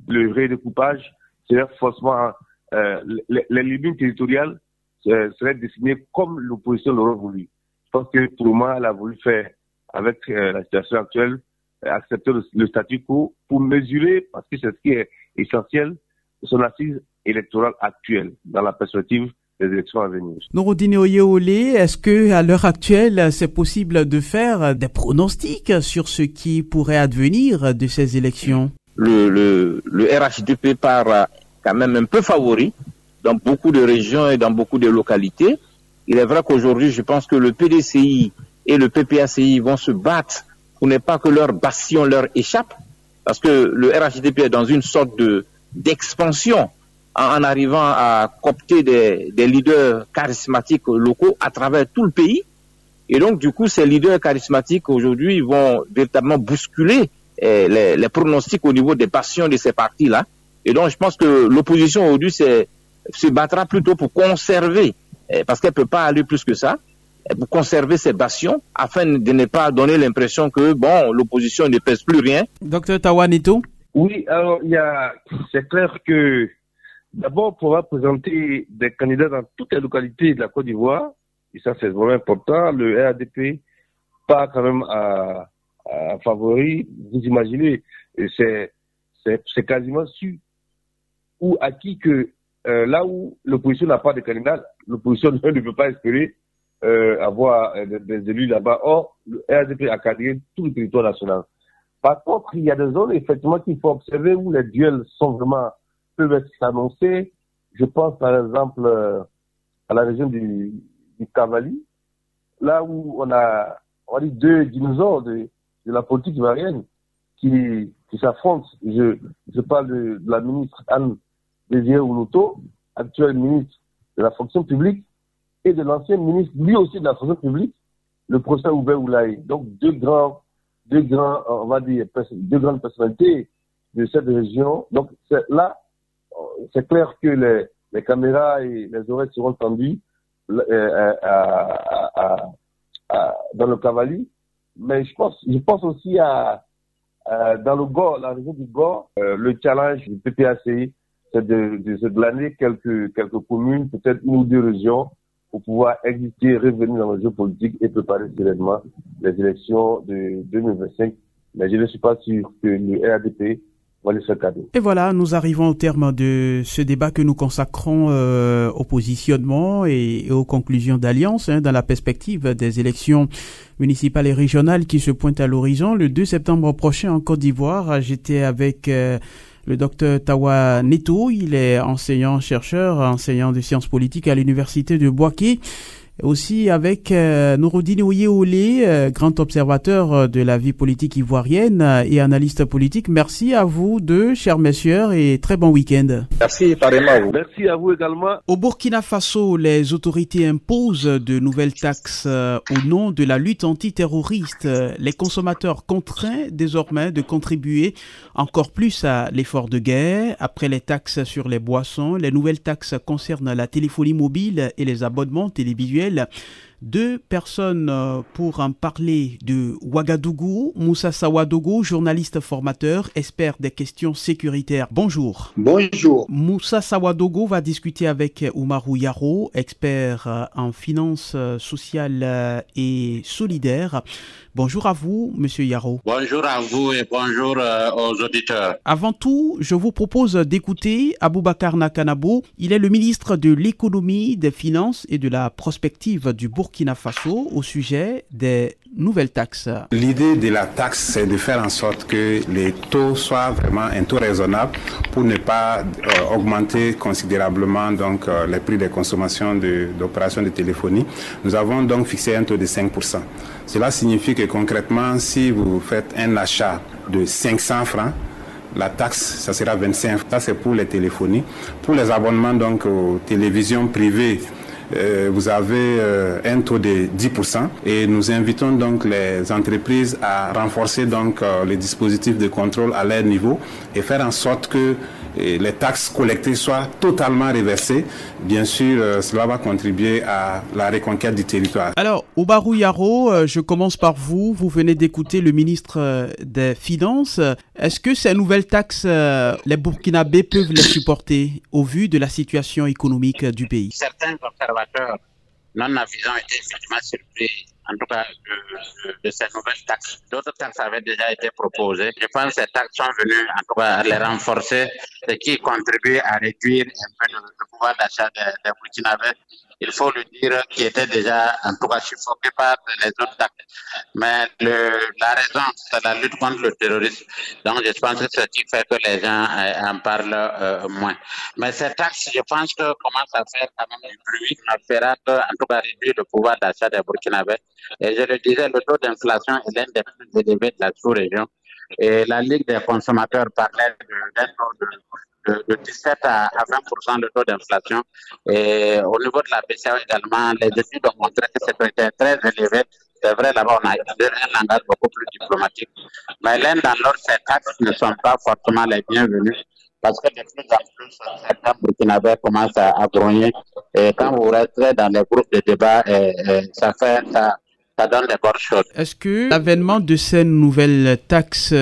le redécoupage serait forcément les limites territoriales seraient dessinées comme l'opposition l'aurait voulu. Je pense que pour le moment, elle a voulu faire avec la situation actuelle, accepter le statu quo pour mesurer, parce que c'est ce qui est essentiel, son assise électorale actuelle dans la perspective des élections à venir. Nouroudine Oyeole, est-ce que à l'heure actuelle, c'est possible de faire des pronostics sur ce qui pourrait advenir de ces élections? Le RHDP part quand même un peu favori dans beaucoup de régions et dans beaucoup de localités. Il est vrai qu'aujourd'hui, je pense que le PDCI et le PPACI vont se battre pour ne pas que leur bastion leur échappe, parce que le RHDP est dans une sorte d'expansion en arrivant à coopter des leaders charismatiques locaux à travers tout le pays. Et donc, du coup, ces leaders charismatiques aujourd'hui vont véritablement bousculer les pronostics au niveau des bastions de ces partis-là. Et donc, je pense que l'opposition aujourd'hui se battra plutôt pour conserver, parce qu'elle peut pas aller plus que ça, pour conserver ces bastions, afin de ne pas donner l'impression que, bon, l'opposition ne pèse plus rien. Docteur Tawa Neto? Oui, alors, c'est clair que, d'abord, pour présenter des candidats dans toutes les localités de la Côte d'Ivoire, et ça c'est vraiment important, le RDP part quand même à favori. Vous imaginez, c'est quasiment sûr ou acquis que là où l'opposition n'a pas de candidat, l'opposition ne peut pas espérer avoir des élus là-bas. Or, le RDP a quadrillé tout le territoire national. Par contre, il y a des zones effectivement qu'il faut observer où les duels peuvent s'annoncer. Je pense par exemple à la région du Cavali, là où on dit deux dinosaures de la politique ivoirienne qui s'affrontent. Je parle de la ministre Anne Désiré Oulouto, actuelle ministre de la fonction publique, et de l'ancien ministre, lui aussi de la fonction publique, le professeur Oubert Oulaye. Donc deux grandes personnalités de cette région. Donc c'est clair que les caméras et les oreilles seront tendues dans le Cavali. Mais je pense aussi dans le Gor, la région du Gor, le challenge du PPACI, c'est de se glaner quelques communes, peut-être une ou deux régions, pour pouvoir exister, revenir dans le jeu politique et préparer sereinement les élections de 2025. Mais je ne suis pas sûr que le RDP va les faire cadeau. Et voilà, nous arrivons au terme de ce débat que nous consacrons au positionnement et aux conclusions d'alliance dans la perspective des élections municipales et régionales qui se pointent à l'horizon. Le 2 septembre prochain en Côte d'Ivoire, j'étais avec le docteur Tawa Neto. Il est enseignant-chercheur, enseignant de sciences politiques à l'université de Bouaké. Aussi avec Nouroudine Oyeole, grand observateur de la vie politique ivoirienne et analyste politique. Merci à vous deux, chers messieurs, et très bon week-end. Merci, pareillement. Merci à vous également. Au Burkina Faso, les autorités imposent de nouvelles taxes au nom de la lutte antiterroriste. Les consommateurs contraints désormais de contribuer encore plus à l'effort de guerre. Après les taxes sur les boissons, les nouvelles taxes concernent la téléphonie mobile et les abonnements télévisuels. Deux personnes pour en parler de Ouagadougou. Moussa Sawadogo, journaliste formateur, expert des questions sécuritaires. Bonjour. Bonjour. Moussa Sawadogo va discuter avec Oumarou Yaro, expert en finances sociales et solidaires. Bonjour à vous, Monsieur Yaro. Bonjour à vous et bonjour aux auditeurs. Avant tout, je vous propose d'écouter Aboubacar Nakanabo. Il est le ministre de l'économie, des finances et de la prospective du Burkina Faso au sujet des nouvelles taxes. L'idée de la taxe, c'est de faire en sorte que les taux soient vraiment un taux raisonnable pour ne pas augmenter considérablement donc les prix de consommation d'opérations de téléphonie. Nous avons donc fixé un taux de 5%. Cela signifie que concrètement, si vous faites un achat de 500 francs, la taxe, ça sera 25. Ça, c'est pour les téléphonies. Pour les abonnements donc aux télévisions privées, vous avez un taux de 10% et nous invitons donc les entreprises à renforcer donc les dispositifs de contrôle à leur niveau et faire en sorte que les taxes collectées soient totalement reversées. Bien sûr, cela va contribuer à la reconquête du territoire. Alors, Oubarou Yaro, je commence par vous. Vous venez d'écouter le ministre des Finances. Est-ce que ces nouvelles taxes, les Burkinabés peuvent les supporter au vu de la situation économique du pays? Certains observateurs non avisants étaient effectivement surpris, en tout cas, de ces nouvelles taxes. D'autres taxes avaient déjà été proposées. Je pense que ces taxes sont venues, en tout cas, à les renforcer et qui contribuent à réduire un peu le pouvoir d'achat des Burkinabés. Il faut le dire, qui était déjà, en tout cas, suffoqué par les autres taxes. Mais la raison, c'est la lutte contre le terrorisme. Donc, je pense que c'est ce qui fait que les gens en parlent moins. Mais ces taxes, je pense que commencent à faire quand même du bruit, ça fera que, en tout cas, réduire le pouvoir d'achat des Burkinabés. Et je le disais, le taux d'inflation est l'un des plus élevés de la sous-région. Et la Ligue des consommateurs parlait d'un taux de 17 à 20% de taux d'inflation. Et au niveau de la BCE également, les études ont montré que c'était très élevé. C'est vrai, là-bas, on a utilisé un langage beaucoup plus diplomatique. Mais l'un dans l'autre, ces taxes ne sont pas forcément les bienvenues. Parce que de plus en plus, certains Burkinabés commencent à grogner. Et quand vous resterez dans les groupes de débat, ça donne des bonnes choses. Est-ce que l'avènement de ces nouvelles taxes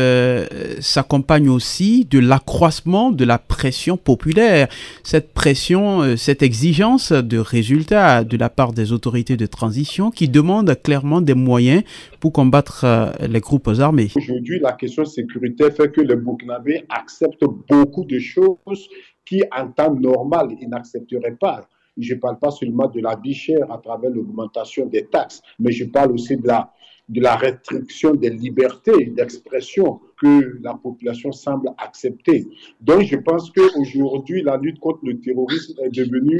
s'accompagne aussi de l'accroissement de la pression populaire? Cette pression, cette exigence de résultats de la part des autorités de transition qui demandent clairement des moyens pour combattre les groupes armés. Aujourd'hui, la question sécuritaire fait que les Burkinabés acceptent beaucoup de choses qui, en temps normal, ils n'accepteraient pas. Je ne parle pas seulement de la vie chère à travers l'augmentation des taxes, mais je parle aussi de la restriction des libertés d'expression que la population semble accepter. Donc, je pense qu'aujourd'hui, la lutte contre le terrorisme est devenue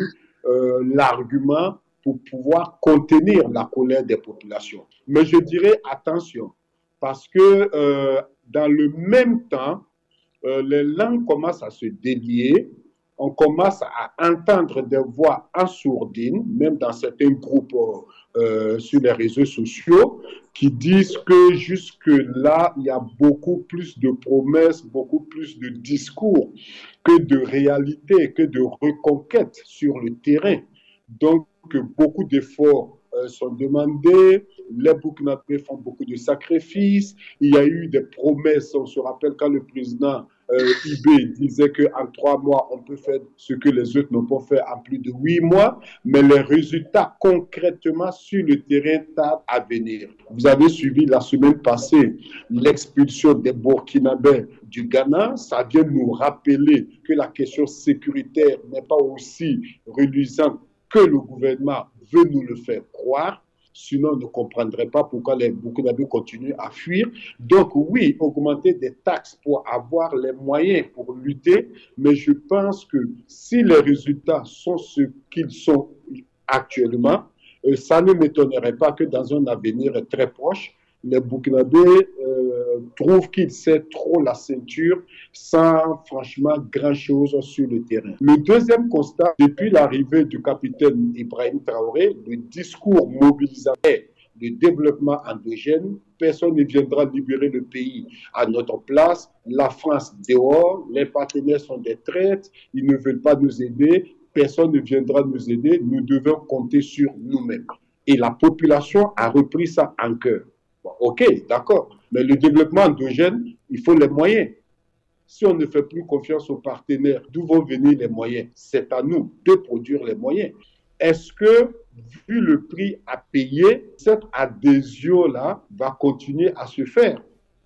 l'argument pour pouvoir contenir la colère des populations. Mais je dirais attention, parce que dans le même temps, les langues commencent à se délier. On commence à entendre des voix en sourdine, même dans certains groupes sur les réseaux sociaux, qui disent que jusque-là, il y a beaucoup plus de promesses, beaucoup plus de discours que de réalité, que de reconquête sur le terrain. Donc, beaucoup d'efforts sont demandés, les Burkinabés font beaucoup de sacrifices, il y a eu des promesses, on se rappelle quand le président Ibé disait qu'en 3 mois, on peut faire ce que les autres n'ont pas fait en plus de 8 mois, mais les résultats concrètement sur le terrain tardent à venir. Vous avez suivi la semaine passée l'expulsion des Burkinabés du Ghana, ça vient nous rappeler que la question sécuritaire n'est pas aussi reluisante que le gouvernement veut nous le faire croire. Sinon, on ne comprendrait pas pourquoi les Burkinabés continuent à fuir. Donc oui, augmenter des taxes pour avoir les moyens pour lutter, mais je pense que si les résultats sont ce qu'ils sont actuellement, ça ne m'étonnerait pas que dans un avenir très proche, les Burkinabés trouvent qu'ils serrent trop la ceinture sans franchement grand-chose sur le terrain. Le deuxième constat, depuis l'arrivée du capitaine Ibrahim Traoré, le discours mobilisateur, le développement endogène, personne ne viendra libérer le pays à notre place, la France dehors, les partenaires sont des traîtres, ils ne veulent pas nous aider, personne ne viendra nous aider, nous devons compter sur nous-mêmes. Et la population a repris ça en cœur. Bon, ok, d'accord. Mais le développement endogène, il faut les moyens. Si on ne fait plus confiance aux partenaires, d'où vont venir les moyens? C'est à nous de produire les moyens. Est-ce que, vu le prix à payer, cette adhésion-là va continuer à se faire?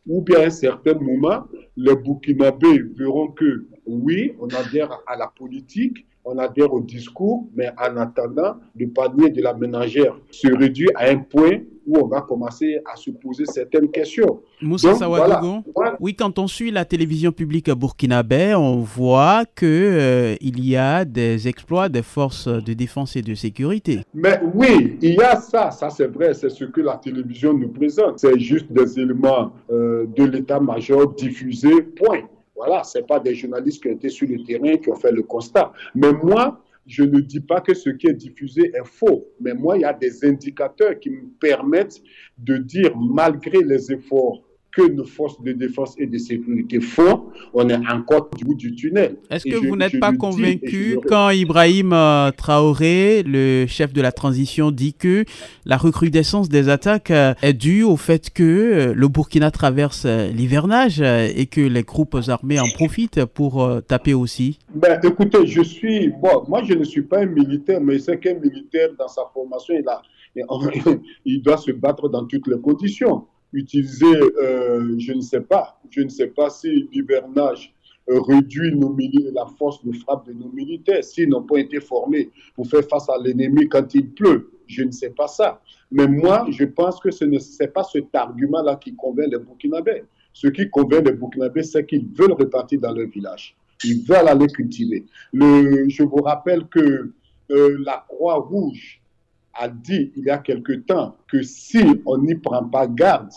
Ou bien à un certain moment, les Burkinabés verront que oui, on adhère à la politique, on adhère au discours, mais en attendant, le panier de la ménagère se réduit à un point où on va commencer à se poser certaines questions. Moussa Sawadogo, voilà. Oui, quand on suit la télévision publique burkinabé, on voit qu'il y a des exploits des forces de défense et de sécurité. Mais oui, il y a ça c'est vrai, c'est ce que la télévision nous présente. C'est juste des éléments de l'état-major diffusés, point. Voilà, ce n'est pas des journalistes qui ont été sur le terrain qui ont fait le constat. Mais moi, je ne dis pas que ce qui est diffusé est faux. Mais moi, il y a des indicateurs qui me permettent de dire, malgré les efforts que nos forces de défense et de sécurité font, on est encore du bout du tunnel. Est-ce que vous n'êtes pas convaincu quand Ibrahim Traoré, le chef de la transition, dit que la recrudescence des attaques est due au fait que le Burkina traverse l'hivernage et que les groupes armés en profitent pour taper aussi? Ben, écoutez, moi je ne suis pas un militaire, mais c'est qu'un militaire dans sa formation, il doit se battre dans toutes les conditions. Utiliser, je ne sais pas si l'hivernage réduit la force de frappe de nos militaires, s'ils n'ont pas été formés pour faire face à l'ennemi quand il pleut. Je ne sais pas ça. Mais moi, je pense que ce n'est pas cet argument-là qui convainc les Burkinabés. Ce qui convainc les Burkinabés, c'est qu'ils veulent repartir dans leur village. Ils veulent aller cultiver. Je vous rappelle que la Croix-Rouge a dit il y a quelque temps que si on n'y prend pas garde,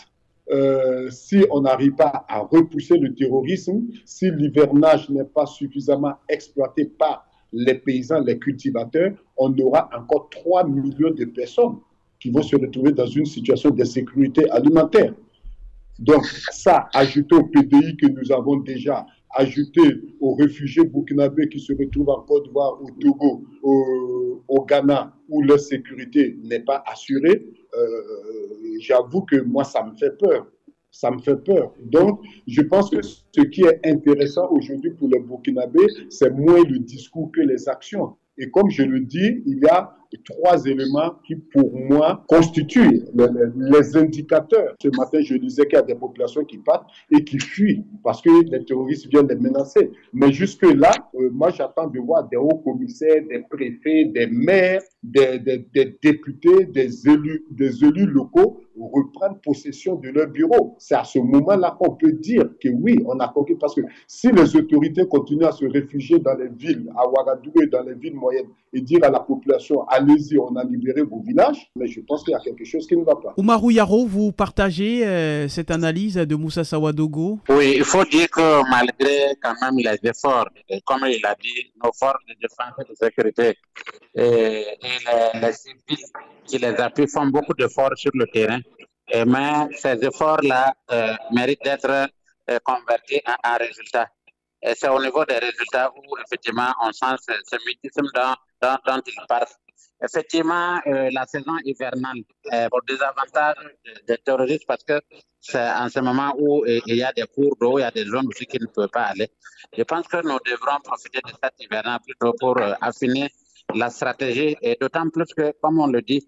si on n'arrive pas à repousser le terrorisme, si l'hivernage n'est pas suffisamment exploité par les paysans, les cultivateurs, on aura encore 3 millions de personnes qui vont se retrouver dans une situation d'insécurité alimentaire. Donc ça, ajouté au PDI que nous avons déjà, ajouté aux réfugiés burkinabés qui se retrouvent en Côte d'Ivoire, au Togo, au Ghana, où leur sécurité n'est pas assurée, j'avoue que moi, ça me fait peur. Ça me fait peur. Donc, je pense que ce qui est intéressant aujourd'hui pour les Burkinabés, c'est moins le discours que les actions. Et comme je le dis, il y a 3 éléments qui, pour moi, constituent les indicateurs. Ce matin, je disais qu'il y a des populations qui partent et qui fuient parce que les terroristes viennent les menacer. Mais jusque-là, moi, j'attends de voir des hauts commissaires, des préfets, des maires, des députés, des élus locaux reprendre possession de leur bureau. C'est à ce moment-là qu'on peut dire que oui, on a conquis. Parce que si les autorités continuent à se réfugier dans les villes, à Ouagadougou et dans les villes moyennes, et dire à la population, allez-y, on a libéré vos villages, mais je pense qu'il y a quelque chose qui ne va pas. Oumarou Yaro, vous partagez cette analyse de Moussa Sawadogo? Oui, il faut dire que malgré quand même les efforts, comme il a dit, nos forces de défense et de sécurité et les civils qui les appuient font beaucoup d'efforts sur le terrain, mais ces efforts-là méritent d'être convertis en résultats. Et c'est au niveau des résultats où, effectivement, on sent ce mutisme dont il parle. Effectivement, la saison hivernale est au désavantage des terroristes parce que c'est en ce moment où il y a des cours d'eau, il y a des zones aussi qui ne peuvent pas aller. Je pense que nous devrons profiter de cette hivernale plutôt pour affiner la stratégie, et d'autant plus que, comme on le dit,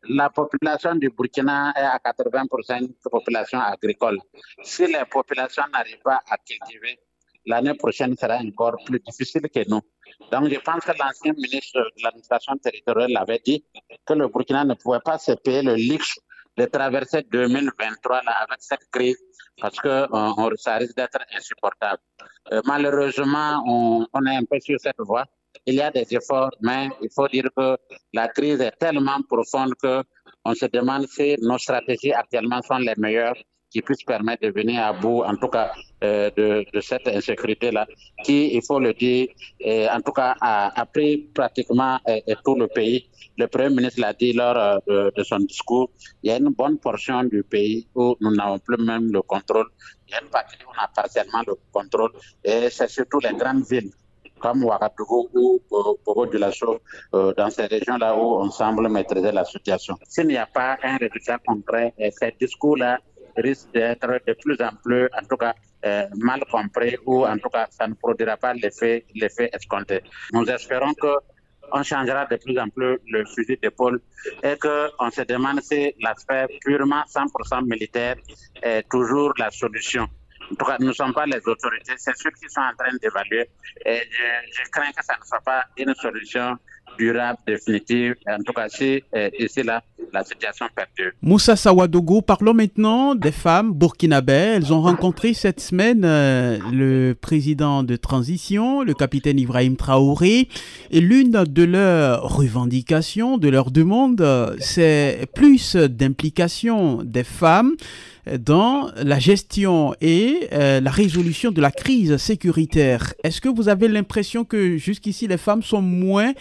la population du Burkina est à 80% une population agricole. Si les populations n'arrivent pas à cultiver, l'année prochaine sera encore plus difficile que nous. Donc, je pense que l'ancien ministre de l'administration territoriale avait dit que le Burkina ne pouvait pas se payer le luxe de traverser 2023 là, avec cette crise parce que ça risque d'être insupportable. Malheureusement, on est un peu sur cette voie. Il y a des efforts, mais il faut dire que la crise est tellement profonde qu'on se demande si nos stratégies actuellement sont les meilleures qui puissent permettre de venir à bout, en tout cas, de cette insécurité-là, qui, il faut le dire, en tout cas, a pris pratiquement tout le pays. Le Premier ministre l'a dit lors de son discours, il y a une bonne portion du pays où nous n'avons plus même le contrôle. Il y a une partie où on a partiellement le contrôle, et c'est surtout les grandes villes comme Ouagadougou ou Bobo-Dioulasso, dans ces régions-là où on semble maîtriser la situation. S'il n'y a pas un résultat concret, ces discours-là risquent d'être de plus en plus, en tout cas, mal compris, ou en tout cas, ça ne produira pas l'effet escompté. Nous espérons qu'on changera de plus en plus le fusil d'épaule et qu'on se demande si l'aspect purement 100% militaire est toujours la solution. En tout cas, nous ne sommes pas les autorités, c'est ceux qui sont en train d'évaluer. Et je crains que ça ne soit pas une solution durable, définitive, en tout cas si ici là, la situation perdure. Moussa Sawadogo, parlons maintenant des femmes burkinabées. Elles ont rencontré cette semaine le président de transition, le capitaine Ibrahim Traoré, et l'une de leurs revendications, de leurs demandes, c'est plus d'implication des femmes dans la gestion et la résolution de la crise sécuritaire. Est-ce que vous avez l'impression que jusqu'ici les femmes sont moins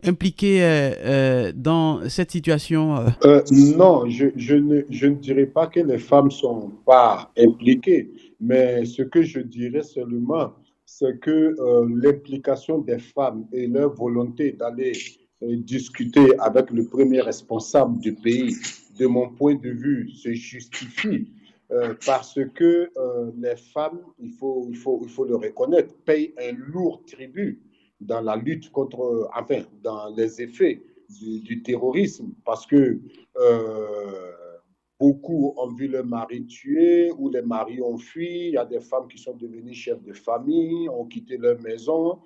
impliquées dans cette situation? Non, je ne dirais pas que les femmes ne sont pas impliquées, mais ce que je dirais seulement, c'est que l'implication des femmes et leur volonté d'aller discuter avec le premier responsable du pays, de mon point de vue, se justifie parce que les femmes, il faut le reconnaître, payent un lourd tribut dans la lutte contre, enfin, dans les effets du terrorisme, parce que beaucoup ont vu leur mari tué ou les maris ont fui. Il y a des femmes qui sont devenues chefs de famille, ont quitté leur maison.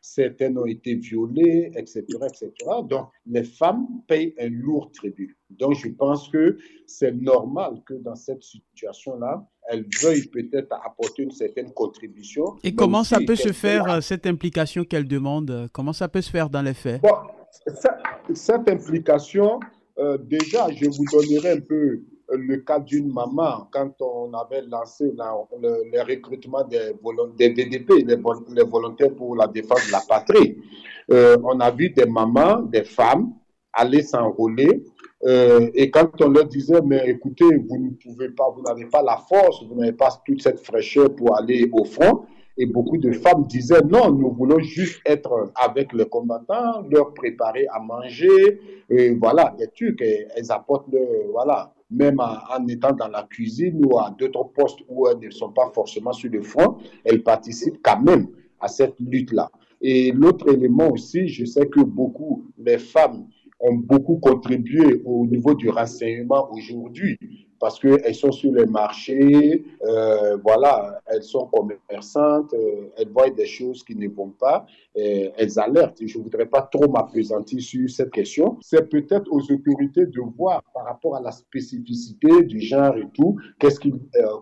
Certaines ont été violées, etc., etc. Donc, les femmes payent un lourd tribut. Donc, je pense que c'est normal que dans cette situation-là, elles veuillent peut-être apporter une certaine contribution. Et comment ça peut se faire, cette implication qu'elles demandent? Comment ça peut se faire dans les faits? Bon, cette implication, déjà, je vous donnerai un peu le cas d'une maman, quand on avait lancé le recrutement des VDP, les volontaires pour la défense de la patrie. On a vu des mamans, des femmes aller s'enrôler et quand on leur disait, mais écoutez, vous ne pouvez pas, vous n'avez pas la force, vous n'avez pas toute cette fraîcheur pour aller au front. Et beaucoup de femmes disaient, non, nous voulons juste être avec les combattants, leur préparer à manger, et voilà, des trucs, et elles apportent voilà, même en étant dans la cuisine ou à d'autres postes où elles ne sont pas forcément sur le front, elles participent quand même à cette lutte-là. Et l'autre élément aussi, je sais que beaucoup, les femmes ont beaucoup contribué au niveau du renseignement aujourd'hui, parce qu'elles sont sur les marchés, voilà, elles sont commerçantes, elles voient des choses qui ne vont pas, elles alertent. Je ne voudrais pas trop m'appesantir sur cette question. C'est peut-être aux autorités de voir par rapport à la spécificité du genre et tout,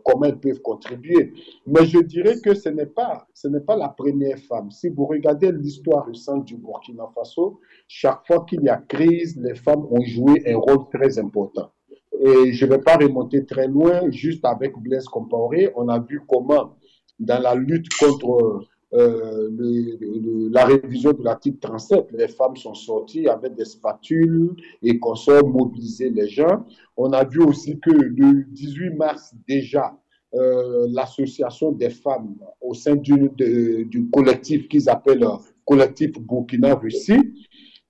comment elles peuvent contribuer. Mais je dirais que ce n'est pas la première femme. Si vous regardez l'histoire récente du Burkina Faso, chaque fois qu'il y a crise, les femmes ont joué un rôle très important. Et je ne vais pas remonter très loin, juste avec Blaise Compaoré, on a vu comment, dans la lutte contre la révision de l'article 37, les femmes sont sorties avec des spatules et qu'on sort mobiliser les gens. On a vu aussi que le 18 mars déjà, l'association des femmes au sein du collectif qu'ils appellent collectif Burkina-Russie,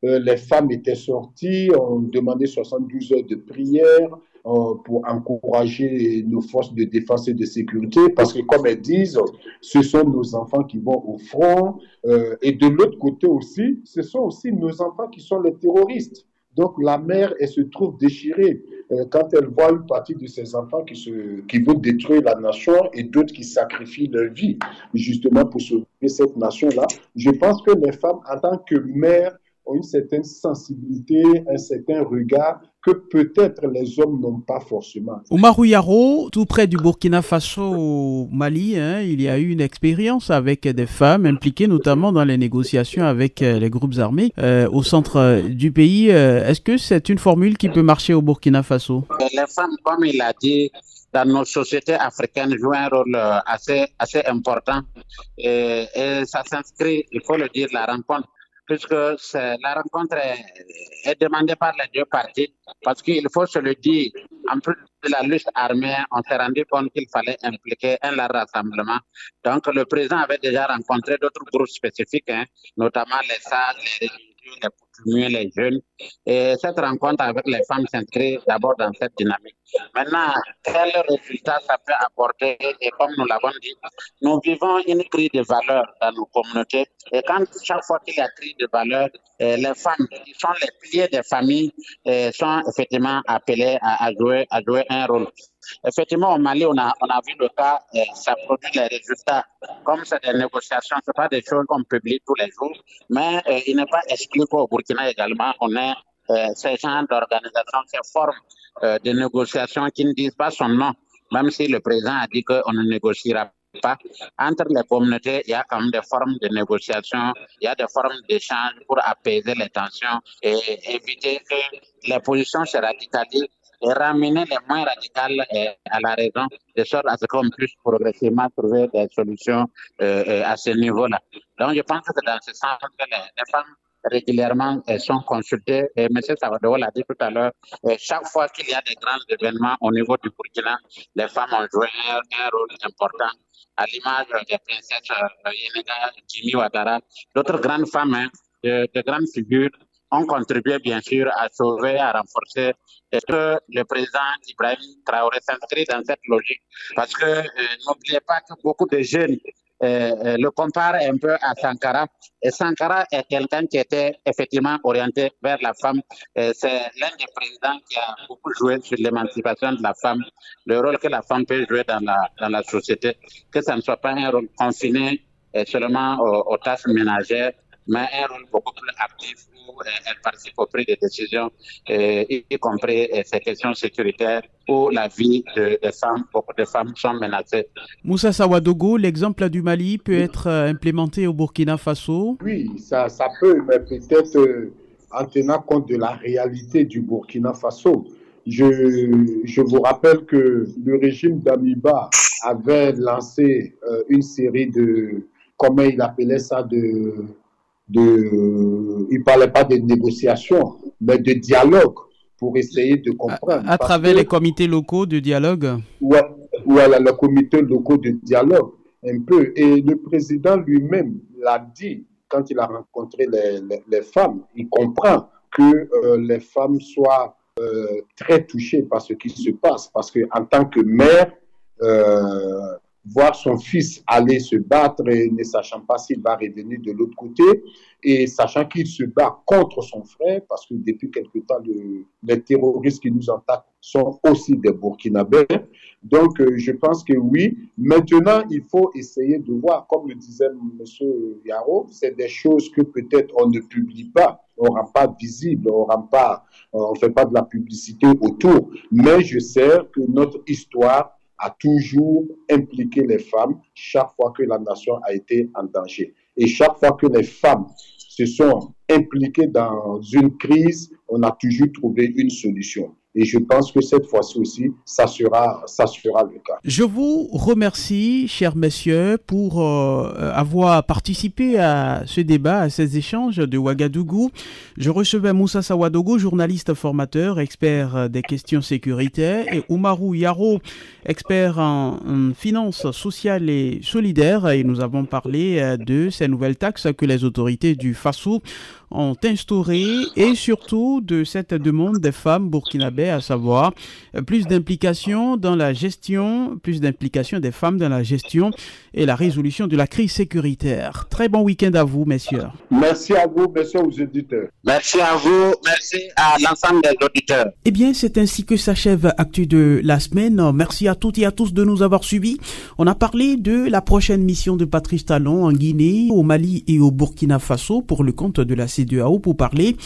les femmes étaient sorties, on demandait 72 heures de prière pour encourager nos forces de défense et de sécurité, parce que comme elles disent, ce sont nos enfants qui vont au front, et de l'autre côté aussi, ce sont aussi nos enfants qui sont les terroristes. Donc la mère, elle se trouve déchirée quand elle voit une partie de ses enfants qui veulent détruire la nation et d'autres qui sacrifient leur vie justement pour sauver cette nation-là. Je pense que les femmes, en tant que mères, ont une certaine sensibilité, un certain regard que peut-être les hommes n'ont pas forcément. Oumarou Yaro, tout près du Burkina Faso au Mali, il y a eu une expérience avec des femmes impliquées notamment dans les négociations avec les groupes armés au centre du pays. Est-ce que c'est une formule qui peut marcher au Burkina Faso? Les femmes, comme il a dit, dans nos sociétés africaines, jouent un rôle assez important et ça s'inscrit, il faut le dire, la rencontre. Puisque la rencontre est demandée par les deux parties, parce qu'il faut se le dire, en plus de la lutte armée, on s'est rendu compte qu'il fallait impliquer un large rassemblement. Donc le président avait déjà rencontré d'autres groupes spécifiques, notamment les sages, les religieux, les coutumiers, les jeunes. Et cette rencontre avec les femmes s'inscrit d'abord dans cette dynamique. Maintenant, quel résultat ça peut apporter? Et comme nous l'avons dit, nous vivons une crise de valeurs dans nos communautés. Et quand chaque fois qu'il y a crise de valeurs, les femmes qui sont les piliers des familles sont effectivement appelées à jouer un rôle. Effectivement, au Mali, on a vu le cas, ça produit les résultats. Comme c'est des négociations, ce pas des choses qu'on publie tous les jours, mais il n'est pas exclu qu'au Burkina également, on ait ces genres d'organisations, ces formes de négociations qui ne disent pas son nom, même si le président a dit qu'on ne négociera pas. Entre les communautés, il y a quand même des formes de négociation, il y a des formes d'échange pour apaiser les tensions et éviter que les positions se radicalisent et ramener les moins radicales à la raison, de sorte à ce qu'on puisse progressivement trouver des solutions à ce niveau-là. Donc, je pense que c'est dans ce sens que les femmes régulièrement sont consultées. Et M. Savadogo l'a dit tout à l'heure, chaque fois qu'il y a des grands événements au niveau du Burkina, les femmes ont joué un rôle important, à l'image des princesses Yenega, Jimmy Ouattara, d'autres grandes femmes, de grandes figures ont contribué bien sûr à sauver, à renforcer. Et que le président Ibrahim Traoré s'inscrit dans cette logique. Parce que n'oubliez pas que beaucoup de jeunes le comparent un peu à Sankara. Et Sankara est quelqu'un qui était effectivement orienté vers la femme. C'est l'un des présidents qui a beaucoup joué sur l'émancipation de la femme, le rôle que la femme peut jouer dans la société, que ça ne soit pas un rôle confiné seulement aux tâches ménagères, mais un rôle beaucoup plus actif où elle participe aux prises de décisions, y compris ces questions sécuritaires où la vie des femmes, beaucoup de femmes sont menacées. Moussa Sawadogo, l'exemple du Mali peut être implémenté au Burkina Faso? Oui, ça peut, mais peut-être en tenant compte de la réalité du Burkina Faso. Je vous rappelle que le régime d'Amiba avait lancé une série de, comment il appelait ça, il parlait pas de négociations, mais de dialogue pour essayer de comprendre. À travers les comités locaux de dialogue? Voilà, les comités locaux de dialogue, un peu. Et le président lui-même l'a dit quand il a rencontré les femmes. Il comprend que les femmes soient très touchées par ce qui se passe, parce qu'en tant que mère, voir son fils aller se battre et ne sachant pas s'il va revenir de l'autre côté, et sachant qu'il se bat contre son frère, parce que depuis quelque temps, les terroristes qui nous attaquent sont aussi des Burkinabés. Donc, je pense que oui. Maintenant, il faut essayer de voir, comme le disait M. Yaro, c'est des choses que peut-être on ne publie pas, on ne rend pas visible, on ne fait pas de la publicité autour. Mais je sais que notre histoire a toujours impliqué les femmes chaque fois que la nation a été en danger. Et chaque fois que les femmes se sont impliquées dans une crise, on a toujours trouvé une solution. Et je pense que cette fois-ci aussi, ça sera le cas. Je vous remercie, chers messieurs, pour avoir participé à ce débat, à ces échanges de Ouagadougou. Je recevais Moussa Sawadogo, journaliste formateur, expert des questions sécuritaires, et Oumarou Yaro, expert en finances sociales et solidaires. Et nous avons parlé de ces nouvelles taxes que les autorités du Faso ont instaurées et surtout de cette demande des femmes burkinabées, à savoir plus d'implication dans la gestion, plus d'implication des femmes dans la gestion et la résolution de la crise sécuritaire. Très bon week-end à vous, messieurs. Merci à vous, messieurs aux auditeurs. Merci à vous, merci à l'ensemble des auditeurs. Eh bien, c'est ainsi que s'achève Actu de la semaine. Merci à toutes et à tous de nous avoir suivis. On a parlé de la prochaine mission de Patrice Talon en Guinée, au Mali et au Burkina Faso pour le compte de la CEDEAO pour parler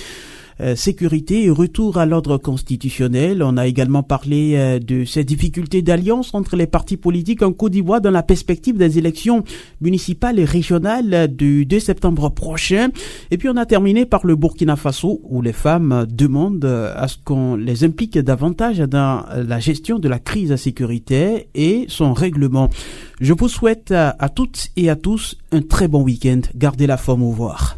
sécurité et retour à l'ordre constitutionnel. On a également parlé de ces difficultés d'alliance entre les partis politiques en Côte d'Ivoire dans la perspective des élections municipales et régionales du 2 septembre prochain. Et puis on a terminé par le Burkina Faso où les femmes demandent à ce qu'on les implique davantage dans la gestion de la crise sécuritaire et son règlement. Je vous souhaite à toutes et à tous un très bon week-end. Gardez la forme, au revoir.